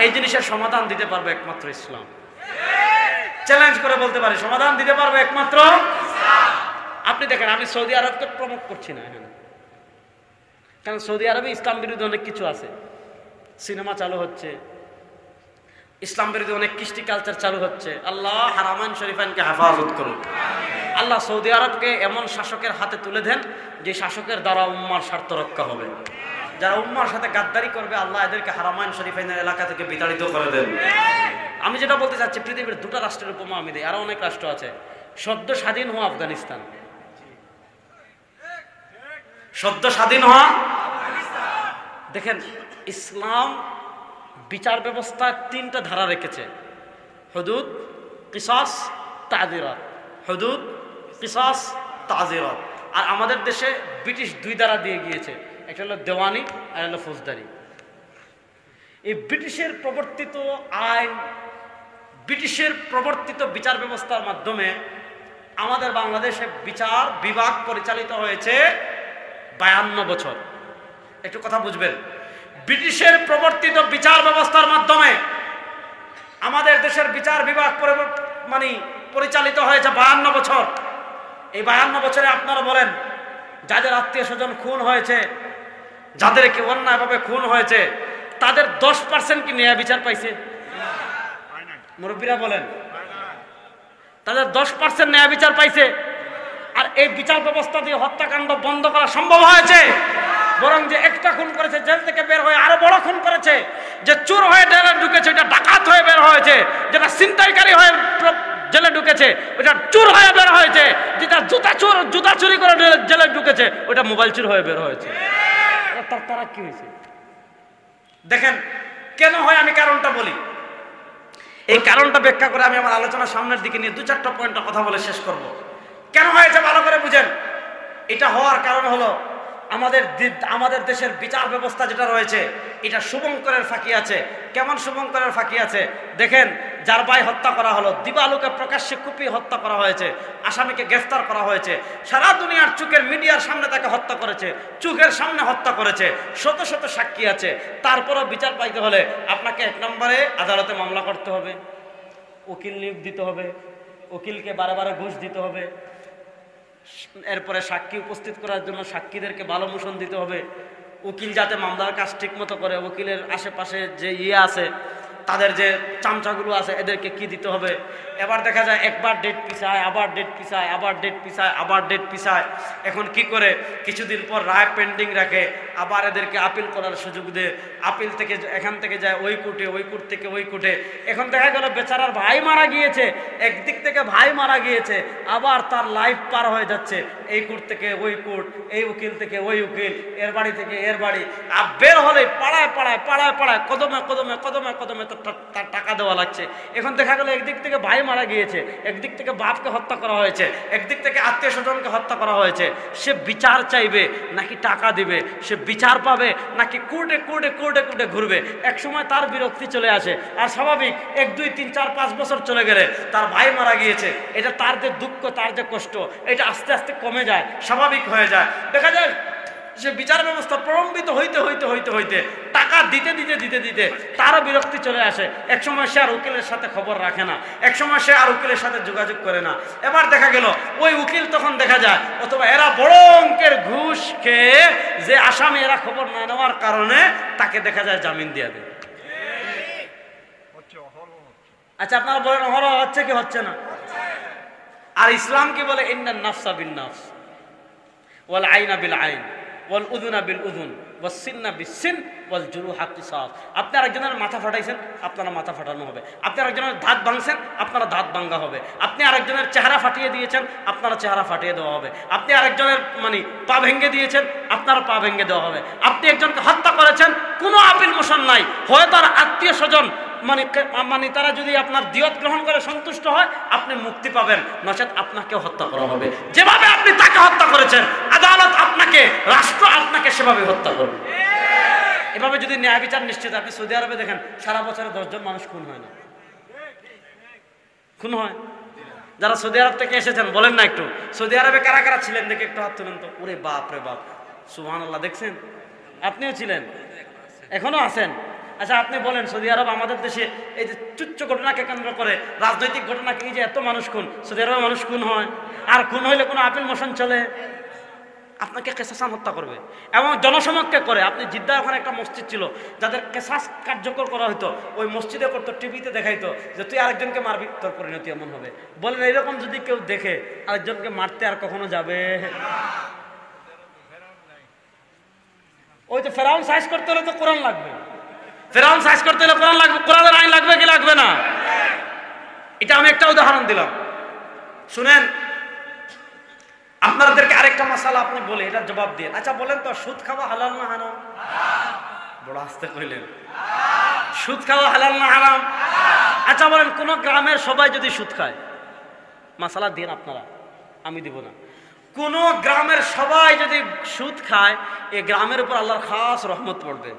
এই জিনিসের সমাধান দিতে পারবে একমাত্র ইসলাম। চ্যালেঞ্জ করে বলতে পারি, সমাধান দিতে পারবে একমাত্র ইসলাম। আপনি দেখেন, আমি সৌদি আরবকে প্রমোট করছি না এখানে, কারণ সৌদি আরবে ইসলাম বিরোধী অনেক কিছু আছে। সিনেমা চালু হচ্ছে, ইসলাম বিরোধী অনেক কৃষ্টি কালচার চালু হচ্ছে। আল্লাহ হারামাইন শরীফাইনকে হেফাজত করুন। আল্লাহ সৌদি আরবকে এমন শাসকের হাতে তুলে দেন যে শাসকের দ্বারা উম্মার স্বার্থ রক্ষা হবে। যারা উম্মার সাথে গাদ্দারি করবে, আল্লাহ এদেরকে হারামাইন শরীফাইনের এলাকা থেকে বিতাড়িত করে দেন। আমি যেটা বলতে চাচ্ছি, পৃথিবীর 2টা রাষ্ট্রের উপমা আমি দিই, আরো অনেক রাষ্ট্র আছে। সদ্য স্বাধীন হওয়া আফগানিস্তান, সদ্য স্বাধীন হওয়া দেখেন, ইসলাম বিচার ব্যবস্থায় 3টা ধারা রেখেছে: হুদুদ, কিসাস, তাযিরাত। হুদুদ, কিসাস, তাযিরাত। আর আমাদের দেশে ব্রিটিশ 2 ধারা দিয়ে গিয়েছে, একটা হলো দেওয়ানি আর হলো ফৌজদারি। এই ব্রিটিশের প্রবর্তিত আইন, ব্রিটিশের প্রবর্তিত বিচার ব্যবস্থার মাধ্যমে আমাদের বাংলাদেশে বিচার বিভাগ পরিচালিত হয়েছে 52 বছর। একটু কথা বুঝবেন, ব্রিটিশের প্রবর্তিত বিচার ব্যবস্থার মাধ্যমে আমাদের দেশের বিচার বিভাগ পরিচালিত হয়েছে 52 বছর। এই 52 বছরে আপনারা বলেন, যাদের আত্মীয় স্বজন খুন হয়েছে, যাদেরকে অন্যায়ভাবে খুন হয়েছে, তাদের 10% কি ন্যায় বিচার পাইছে? মুরব্বীরা বলেন, তাদের 10% ন্যায় বিচার পাইছে। আর এই বিচার ব্যবস্থা দিয়ে হত্যাকাণ্ড বন্ধ করা সম্ভব হয়েছে। বরং যে একটা খুন করেছে জেল থেকে বের হয়ে আরো বড় খুন করেছে, যে চোর হয়ে জেলে ঢুকেছে এটা ডাকাত হয়ে বের হয়েছে, যেটা ছিনতাইকারী হয়ে জেলে ঢুকেছে ওটা চোর হয়ে বের হয়েছে, যেটা জুতা চুরি করে জেলে ঢুকেছে ওটা মোবাইল চুর হয়ে বের হয়েছে। তারা কি হয়েছে দেখেন কেন হয়, আমি কারণটা বলি। এই কারণটা ব্যাখ্যা করে আমি আমার আলোচনা সামনের দিকে নিয়ে 2-4টা পয়েন্টে কথা বলে শেষ করব। কেন হয়েছে ভালো করে বুঝেন। এটা হওয়ার কারণ হলো আমাদের দেশের বিচার ব্যবস্থা যেটা রয়েছে এটা শুভঙ্করের ফাঁকি আছে। কেমন শুভঙ্করের ফাঁকি আছে দেখেন, যার ভাই হত্যা করা হলো, দিবালুকে প্রকাশ্যে কুপিয়ে হত্যা করা হয়েছে, আসামিকে গ্রেফতার করা হয়েছে, সারা দুনিয়ার চোখের মিডিয়ার সামনে তাকে হত্যা করেছে, চোখের সামনে হত্যা করেছে, শত শত সাক্ষী আছে। তারপরও বিচার পাইতে হলে আপনাকে 1 নম্বরে আদালতে মামলা করতে হবে, উকিল নিয়োগ দিতে হবে, উকিলকে বারে বারে ঘুষ দিতে হবে, এরপরে সাক্ষী উপস্থিত করার জন্য সাক্ষীদেরকে ভালো মোশন দিতে হবে, উকিল যাতে মামলার কাজ ঠিক মতো করে, উকিলের আশেপাশে যে আছে তাদের যে চামচাগুলো আছে এদেরকে কি দিতে হবে। এবার দেখা যায় একবার ডেট পিছায়, আবার ডেট পিছায়, আবার ডেট পিছায়, আবার ডেট পিছায়। এখন কি করে, কিছুদিন পর রায় পেন্ডিং রাখে, আবার এদেরকে আপিল করার সুযোগ দেয়, আপিল থেকে এখান থেকে যায় ওই কোর্টে, ওই কোর্ট থেকে ওই কোর্টে। এখন দেখা গেল বেচারার ভাই মারা গিয়েছে, একদিক থেকে ভাই মারা গিয়েছে, আবার তার লাইফ পার হয়ে যাচ্ছে, এই কোর্ট থেকে ওই কোর্ট, এই উকিল থেকে ওই উকিল, এর বাড়ি থেকে এর বাড়ি। আর বের হলে পাড়ায় পাড়ায় পাড়ায় পাড়ায় কদমে কদমে কদমে কদমে তার টাকা দেওয়া লাগছে। এখন দেখা গেল একদিক থেকে ভাই মারা গিয়েছে, একদিক থেকে বাপকে হত্যা করা হয়েছে, একদিক থেকে আত্মীয় স্বজনকে হত্যা করা হয়েছে। সে বিচার চাইবে নাকি টাকা দিবে, সে বিচার পাবে নাকি কোর্টে কোর্টে কোর্টে কোর্টে ঘুরবে। এক সময় তার বিরক্তি চলে আসে। আর স্বাভাবিক 1, 2, 3, 4, 5 বছর চলে গেলে তার ভাই মারা গিয়েছে, এটা তার যে দুঃখ, তার যে কষ্ট, এটা আস্তে আস্তে কমে যায়, স্বাভাবিক হয়ে যায়। দেখা যায় সে বিচার ব্যবস্থা প্রলম্বিত হইতে হইতে হইতে হইতে টাকা দিতে দিতে দিতে দিতে তারও বিরক্তি চলে আসে। এক সময় সে আর উকিলের সাথে খবর রাখে না, এক সময় সে আর উকিলের সাথে যোগাযোগ করে না। এবার দেখা গেল ওই উকিল তখন দেখা যায়, অথবা এরা বড় অঙ্কের ঘুষ খেয়ে যে আসামি, এরা খবর না নেওয়ার কারণে তাকে দেখা যায় জামিন দিয়ে দেয়। আচ্ছা আপনারা বলেন অহরহ হচ্ছে কি হচ্ছে না? আর ইসলাম কি বলে, ইন্নান নাফসা বিন নাফস ওয়াল আইনা বিল আইন ওয়াল উযুনা বিল উযুন ওয়াস সিন্না বিস সিন ওয়াল জুরুহা কিসাস। আপনি আরেকজনের মাথা ফাটাইছেন, আপনারা মাথা ফাটানো হবে। আপনি আরেকজনের দাঁত ভাঙছেন, আপনারা দাঁত ভাঙা হবে। আপনি আরেকজনের চেহারা ফাটিয়ে দিয়েছেন, আপনারা চেহারা ফাটিয়ে দেওয়া হবে। আপনি আরেকজনের পা ভেঙে দিয়েছেন, আপনার পা ভেঙে দেওয়া হবে। আপনি একজনকে হত্যা করেছেন, কোনো আপিল মোশন নাই, হয় তার আত্মীয় স্বজন তারা যদি আপনার দিয়ত গ্রহণ করে সন্তুষ্ট হয় আপনি মুক্তি পাবেন, নচেত আপনাকে হত্যা করা হবে। যেভাবে আপনি তাকে হত্যা করেছেন আদালত আপনাকে, রাষ্ট্র আপনাকে সেভাবে হত্যা করবে। এভাবে যদি ন্যায় বিচার নিশ্চিত। আপনি সৌদি আরবে দেখেন সারা বছরে 10 জন মানুষ খুন হয় না, খুন হয়। যারা সৌদি আরব থেকে এসেছেন বলেন না একটু, সৌদি আরবে কারা কারা ছিলেন দেখে একটু হাত তুলেন তো। ওরে বাপ রে বাপ, সুবহানাল্লাহ। দেখছেন, আপনিও ছিলেন, এখনো আছেন। আচ্ছা আপনি বলেন, সৌদি আরব আমাদের দেশে এই যে তুচ্ছ ঘটনাকে কেন্দ্র করে, রাজনৈতিক ঘটনাকে, এই যে এত মানুষ খুন, সৌদি আরবে মানুষ খুন হয়, আর খুন হইলে কোনো আপিল মোশন চলে? আপনাকে কেসাসান হত্যা করবে এবং জনসমক্ষে করে। আপনি জিদ্দায় ওখানে একটা মসজিদ ছিল, যাদের কেসাস কার্যকর করা হইতো, ওই মসজিদে করতো, টিভিতে দেখাইতো যে তুই আরেকজনকে মারবি, তোর পরিণতি এমন হবে। বলেন এইরকম যদি কেউ দেখে আরেকজনকে মারতে আর কখনো যাবে? ওই যে ফেরাউন সাইজ করতে হলে তো কোরআন লাগবে, ফেরাউন সাইজ করতে হলে কোরআন লাগবে, কোরআনের আইন লাগবে কি লাগবে না? এটা আমি একটা উদাহরণ দিলাম, শুনেন। আপনাদেরকে আরেকটা মাসালা আপনি বলে এটা জবাব দিয়ে। আচ্ছা বলেন তো, সুদ খাওয়া হালাল না হারাম? বড় আস্তে কইলেন, সুদ খাওয়া হালাল না হারাম? আচ্ছা বলেন, কোন গ্রামের সবাই যদি সুদ খায়, মাসালা দিন আপনারা, আমি দিব না। কোন গ্রামের সবাই যদি সুদ খায়, এই গ্রামের উপর আল্লাহর খাস রহমত পড়বে।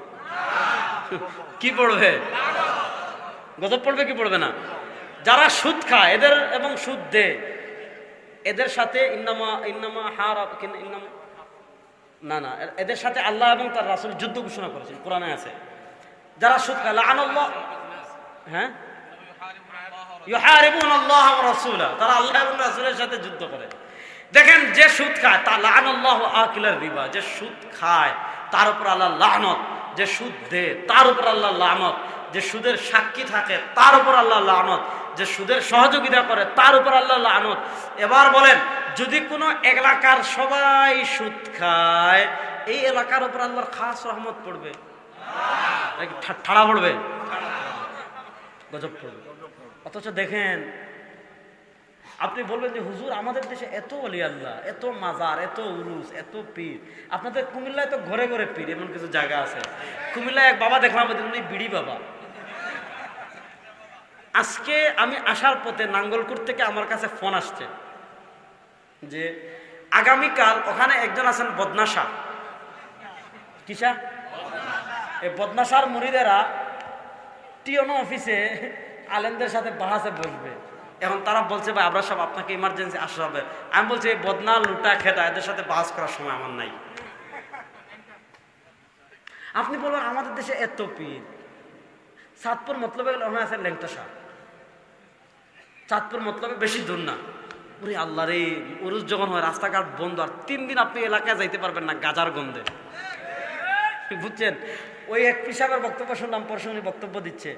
কি পড়বে? গজব পড়বে কি পড়বে না? যারা সুদ খায় এদের এবং সুদ দেয় এদের সাথে না এদের সাথে আল্লাহ এবং তার রাসূল যুদ্ধ ঘোষণা করেছেন, কোরআনে আছে। যারা সুদ খায়, লাআনাল্লাহ, হ্যাঁ, ইউহারিবুনাল্লাহ ওয়া রাসূলা, তারা আল্লাহ এবং রাসূলের সাথে যুদ্ধ করে। দেখেন, যে সুদ খায় তা লাআনাল্লাহু আকিলার রিবা, যে সুদ খায় তার উপর আল্লাহ লানত, যে সুদ দেয় তার উপর আল্লাহ লানত। যে সুদের সাক্ষী থাকে তার উপর আল্লাহ লানত, যে সুদের সহযোগিতা করে তার উপর আল্লাহ লানত। এবার বলেন, যদি কোনো এলাকার সবাই সুদ খায়, এই এলাকার উপর আল্লাহর খাস রহমত পড়বে? ঠাড়া পড়বে, গজব পড়বে। অথচ দেখেন, আপনি বলবেন যে হুজুর আমাদের দেশে এত ওলি আল্লাহ, এত মাজার, এত উরুস, এত পীর, আপনাদের কুমিল্লায় তো ঘরে ঘরে পীর, এমন কিছু জায়গা আছে। কুমিল্লায় এক বাবা দেখলাম, উনি বিড়ি বাবা। আজকে আমি আসার পথে নাঙ্গলকোট থেকে আমার কাছে ফোন আসছে যে আগামীকাল ওখানে একজন আছেন বদনাশা, কিসা, এই বদনাশার মুরিদেরা টিওনো অফিসে আলেমদের সাথে বাহাসে বসবে। এখন তারা বলছে ভাই আবরার সাহেব আপনাকে ইমার্জেন্সি আসতে হবে। আমি বলছি এই বদনা লুটা খেটা এদের সাথে বাহাস করার সময় আমার নাই। আপনি বলবেন আমাদের দেশে এত পীর, চাঁদপুর মতলবে ওখানে আছে ল্যাংটা শাহ, চাঁদপুর মতলবে বেশি দূর না। ওরে আল্লাহ রে, উরুস যখন হয় রাস্তাঘাট বন্ধ, আর 3 দিন আপনি এলাকায় যাইতে পারবেন না গাজার গন্ধে, বুঝছেন? ওই এক পিসাবের বক্তব্য শুনলাম, পরশু উনি বক্তব্য দিচ্ছে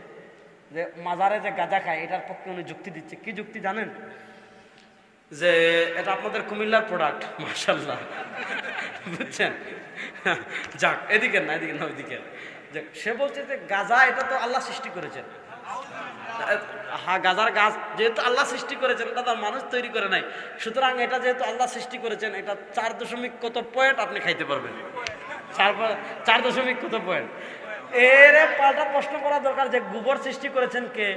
যে মাজারে যে গাঁজা খায় এটার পক্ষে উনি যুক্তি দিচ্ছে। কি যুক্তি জানেন? যে এটা আপনাদের কুমিল্লার প্রোডাক্ট। মাশাআল্লাহ, বুঝছেন? যাক, এদিকে না, এদিকে না, ওইদিকে। যে সে বলছে যে গাঁজা এটা তো আল্লাহ সৃষ্টি করেছেন। হ্যাঁ, গাঁজার গাছ যেহেতু আল্লাহ সৃষ্টি করেছেন, এটা তার মানুষ তৈরি করে নাই, সুতরাং এটা যেহেতু আল্লাহ সৃষ্টি করেছেন, এটা 4 কত পয়েন্ট আপনি খাইতে পারবেন। 4 কত পয়েন্ট। এর পাল্টা প্রশ্ন করা দরকার যে গোবর সৃষ্টি করেছেন কে?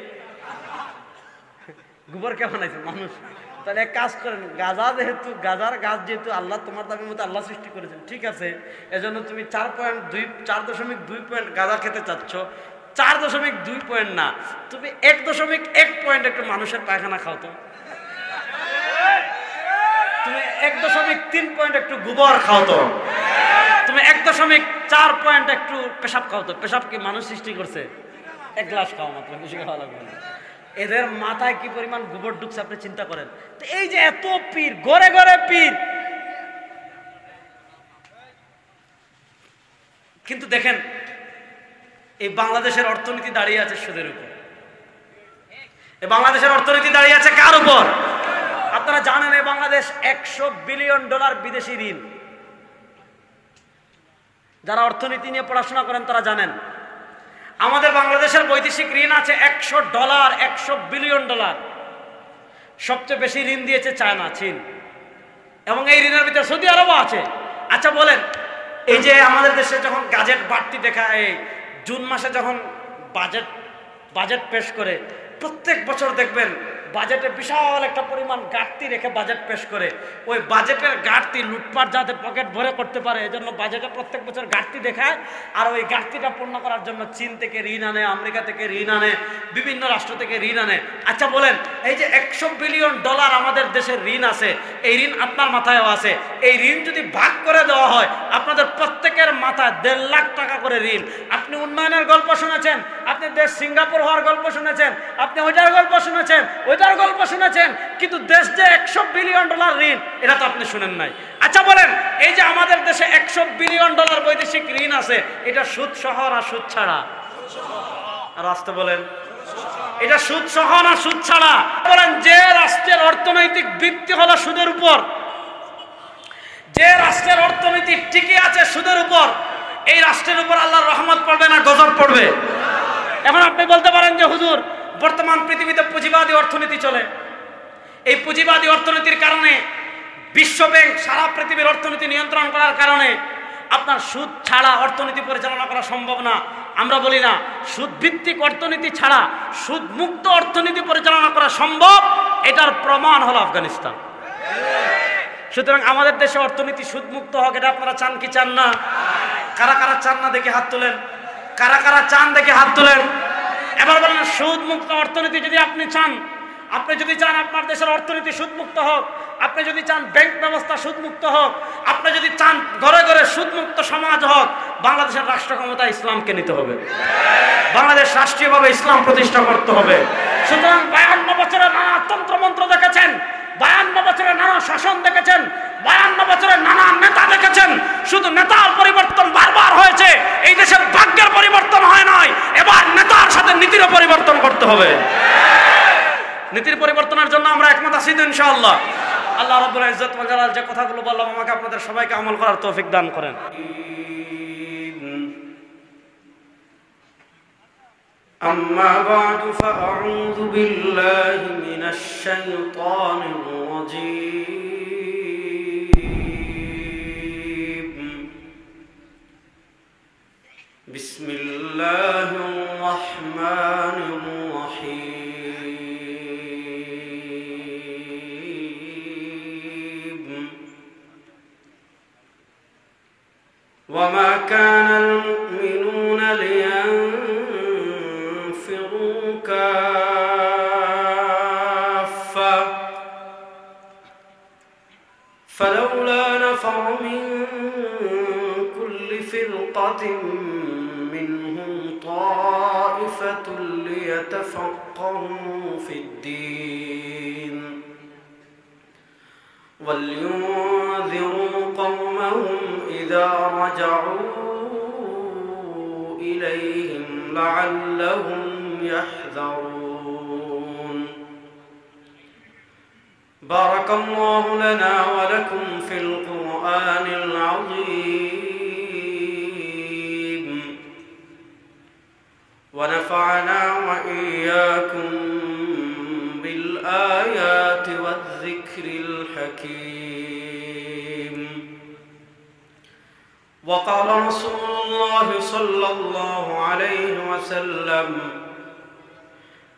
গোবর কে বানাইছে? মানুষ। তাহলে এক কাজ করেন, গাজার গাছ যেহেতু আল্লাহ তোমার দাবির মতো আল্লাহ সৃষ্টি করেছেন, ঠিক আছে, এজন্য তুমি 4.2 পয়েন্ট গাঁজা খেতে চাচ্ছ। 4.2 পয়েন্ট না, তুমি 1.1 পয়েন্ট একটু মানুষের পায়খানা খাও তো। তুমি 1.3 পয়েন্ট একটু গোবর খাও তো। তুমি 1.4 পয়েন্ট একটু পেশাব খাও তো। পেশাব কি মানুষ সৃষ্টি করছে? 1 গ্লাস খাও মাত্র, বেশি খাওয়া লাগবে না। এদের মাথায় কি পরিমাণ গোবর ঢুকছে আপনি চিন্তা করেন। তো এই যে এত পীর, ঘরে ঘরে পীর, কিন্তু দেখেন এই বাংলাদেশের অর্থনীতি দাঁড়িয়ে আছে সুদের উপর। এই বাংলাদেশের অর্থনীতি দাঁড়িয়ে আছে কার উপর? আপনারা জানেন এই বাংলাদেশ $100 বিলিয়ন বিদেশি ঋণ। যারা অর্থনীতি নিয়ে পড়াশোনা করেন তারা জানেন আমাদের বাংলাদেশের বৈদেশিক ঋণ আছে $100, $100 বিলিয়ন। সবচেয়ে বেশি ঋণ দিয়েছে চায়না, চীন, এবং এই ঋণের ভিতরে সৌদি আরবও আছে। আচ্ছা বলেন, এই যে আমাদের দেশে যখন বাজেট বাড়তি দেখায়, জুন মাসে যখন বাজেট পেশ করে, প্রত্যেক বছর দেখবেন বাজেটে বিশাল একটা পরিমাণ ঘাটতি রেখে বাজেট পেশ করে। ওই বাজেটের ঘাটতি লুটপাট যাতে পকেট ভরে করতে পারে, এজন্য বাজেটে প্রত্যেক বছর ঘাটতি দেখায়। আর ওই ঘাটতিটা পূর্ণ করার জন্য চীন থেকে ঋণ আনে, আমেরিকা থেকে ঋণ আনে, বিভিন্ন রাষ্ট্র থেকে ঋণ আনে। আচ্ছা বলেন, এই যে $100 বিলিয়ন আমাদের দেশের ঋণ আছে, এই ঋণ আপনার মাথায়ও আছে। এই ঋণ যদি ভাগ করে দেওয়া হয়, আপনাদের প্রত্যেকের মাথায় $1.5 লাখ টাকা করে ঋণ। আপনি উন্নয়নের গল্প শুনেছেন, আপনি দেশ সিঙ্গাপুর হওয়ার গল্প শুনেছেন, আপনি ওইটার গল্প শুনেছেন, ওইটার গল্প শুনেছেন, কিন্তু দেশ যে $100 বিলিয়ন ঋণ, এটা তো আপনি শুনেন নাই। আচ্ছা বলেন, এই যে আমাদের দেশে $100 বিলিয়ন বৈদেশিক ঋণ আছে, এটা সুদ সহ না সুদ ছাড়া? আর আসতে বলেন, এটা সুদ সহ না সুদ ছাড়া? বলেন, যে রাষ্ট্রের অর্থনৈতিক ভিত্তি হলো সুদের উপর, যে রাষ্ট্রের অর্থনীতি টিকে আছে সুদের উপর, এই রাষ্ট্রের উপর আল্লাহর রহমত পড়বে না গজব পড়বে? এখন আপনি বলতে পারেন যে হুজুর বর্তমান পৃথিবীতে পুঁজিবাদী অর্থনীতি চলে, এই পুঁজিবাদী অর্থনীতির কারণে বিশ্ব ব্যাংক সারা পৃথিবীর অর্থনীতি নিয়ন্ত্রণ করার কারণে আপনার সুদ ছাড়া অর্থনীতি পরিচালনা করা সম্ভব না। আমরা বলি না, সুদ ভিত্তিক অর্থনীতি ছাড়া সুদ মুক্ত অর্থনীতি পরিচালনা করা সম্ভব। এটার প্রমাণ হলো আফগানিস্তান। সুতরাং আমাদের দেশে অর্থনীতি সুদ মুক্ত হোক, এটা আপনারা চান কি চান না? কারা কারা চান না দেখে হাত তোলেন। কারা কারা চান দেখে হাত তোলেন। এবার বলেন, সুদ মুক্ত অর্থনীতি যদি আপনি চান, আপনি যদি চান আপনার দেশের অর্থনীতি সুদমুক্ত হোক, আপনি যদি চান ব্যাংক ব্যবস্থা সুদমুক্ত হোক, আপনি যদি চান ঘরে ঘরে সুদমুক্ত সমাজ হোক, বাংলাদেশের রাষ্ট্র ক্ষমতা ইসলামকে নিতে হবে। বাংলাদেশ রাষ্ট্রীয়ভাবে ইসলাম প্রতিষ্ঠা করতে হবে। সুতরাং 52 বছরে নানা তন্ত্রমন্ত্র দেখেছেন, 52 বছরে নানা শাসন দেখেছেন, 52 বছরে নানা নেতা দেখেছেন। শুধু নেতার পরিবর্তন বারবার হয়েছে, এই দেশের ভাগ্যের পরিবর্তন হয় নাই। এবার নেতার সাথে হবে? নীতির পরিবর্তনের জন্য আমরা একমত আছি তো ইনশাআল্লাহ? আল্লাহ রাব্বুল ইজ্জত ওয়াল জালাল যে কথাগুলো বললাম আমাকে আপনাদের সবাইকে আমল করার তৌফিক দান করেন। أما بعد فأعوذ بالله من الشيطان الرجيم بسم الله الرحمن الرحيم وما كان المؤمنون لينفروا كافة فلولا نفر من كل فرقة منهم طائفة ليتفقهوا في الدين ولينذروا قومهم إذا رجعوا إليهم لعلهم يحذرون بارك الله لنا ولكم في القرآن العظيم ونفعنا وإياكم بالآيات والذكر الحكيم وقال رسول الله صلى الله عليه وسلم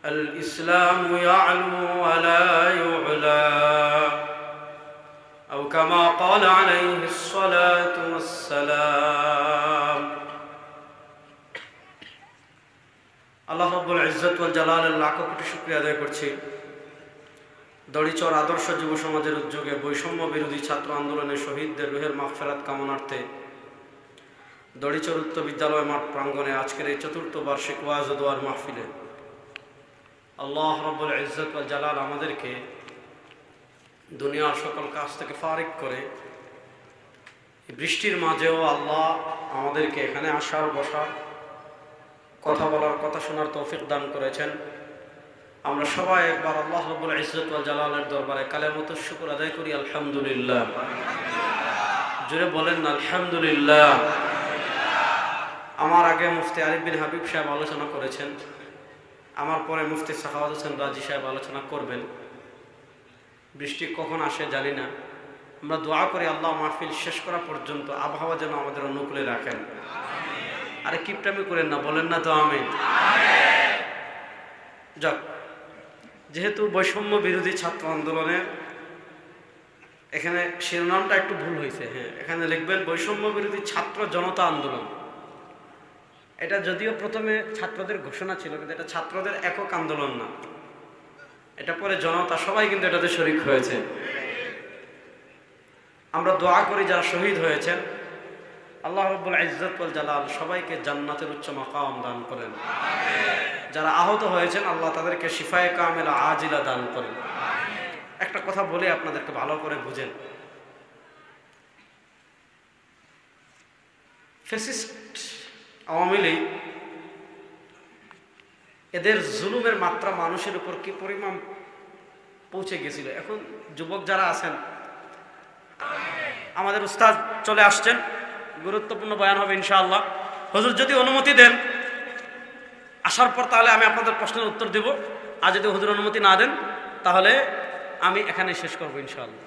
الإسلام يعلو ولا يعلى أو كما قال عليه الصلاة والسلام আল্লাহ রাব্বুল ইজ্জত ওয়াল জালালের লাখ কোটি শুকরিয়া আদায় করছি দড়িচর আদর্শ যুব সমাজের উদ্যোগে বৈষম্য বিরোধী ছাত্র আন্দোলনের শহীদদের রুহের মাগফিরাত কামনার্থে দড়িচর উচ্চ বিদ্যালয় মাঠ প্রাঙ্গণে আজকের এই চতুর্থ বার্ষিক ওয়াজ ও দোয়ার মাহফিলে আল্লাহ রাব্বুল ইজ্জত ওয়াল জালাল আমাদেরকে দুনিয়ার সকল কাজ থেকে ফারিক করে বৃষ্টির মাঝেও আল্লাহ আমাদেরকে এখানে আসার বসার কথা বলার কথা শোনার তৌফিক দান করেছেন। আমরা সবাই একবার আল্লাহ রাব্বুল ইজ্জত ওয়াল জালালের দরবারে কালেমাতুশ শুকর আদায় করি আলহামদুলিল্লাহ। জোরে বলেন না আলহামদুলিল্লাহ। আমার আগে মুফতি আরিফ বিন হাবিব সাহেব আলোচনা করেছেন, আমার পরে মুফতি সাখাওয়াত হোসেন রাজি সাহেব আলোচনা করবেন। বৃষ্টি কখন আসে জানি না, আমরা দোয়া করি আল্লাহ মাহফিল শেষ করা পর্যন্ত আবহাওয়া যেন আমাদের অনুকূলে রাখেন। আরে কিপটামি করেন না, বলেন না তো আমিন। যাক, যেহেতু বৈষম্য বিরোধী ছাত্র আন্দোলনের এখানে শিরোনামটা একটু ভুল হয়েছে, হ্যাঁ এখানে লিখবেন বৈষম্য বিরোধী ছাত্র জনতা আন্দোলন। এটা যদিও প্রথমে ছাত্রদের ঘোষণা ছিল, কিন্তু এটা ছাত্রদের একক আন্দোলন না, এটা পরে জনতা সবাই কিন্তু এটাতে শরীক হয়েছে। আমরা দোয়া করি যারা শহীদ হয়েছেন আল্লাহ রাব্বুল ইজ্জত ওয়াল জালাল সবাইকে জান্নাতের উচ্চ মাকাম দান করেন। যারা আহত হয়েছেন আল্লাহ তাদেরকে শিফায়ে কামেলা আজিলা দান করেন। একটা কথা বলে আপনাদেরকে ভালো করে বুঝেন, ফ্যাসিস্ট আওয়ামী লীগ এদের জুলুমের মাত্রা মানুষের উপর কি পরিমাণ পৌঁছে গেছিল। এখন যুবক যারা আছেন, আমাদের উস্তাদ চলে আসছেন, গুরুত্বপূর্ণ বয়ান হবে ইনশাআল্লাহ। হুজুর যদি অনুমতি দেন আসার পর তাহলে আমি আপনাদের প্রশ্নের উত্তর দেব, আর যদি হুজুর অনুমতি না দেন তাহলে আমি এখানে শেষ করবো ইনশাআল্লাহ।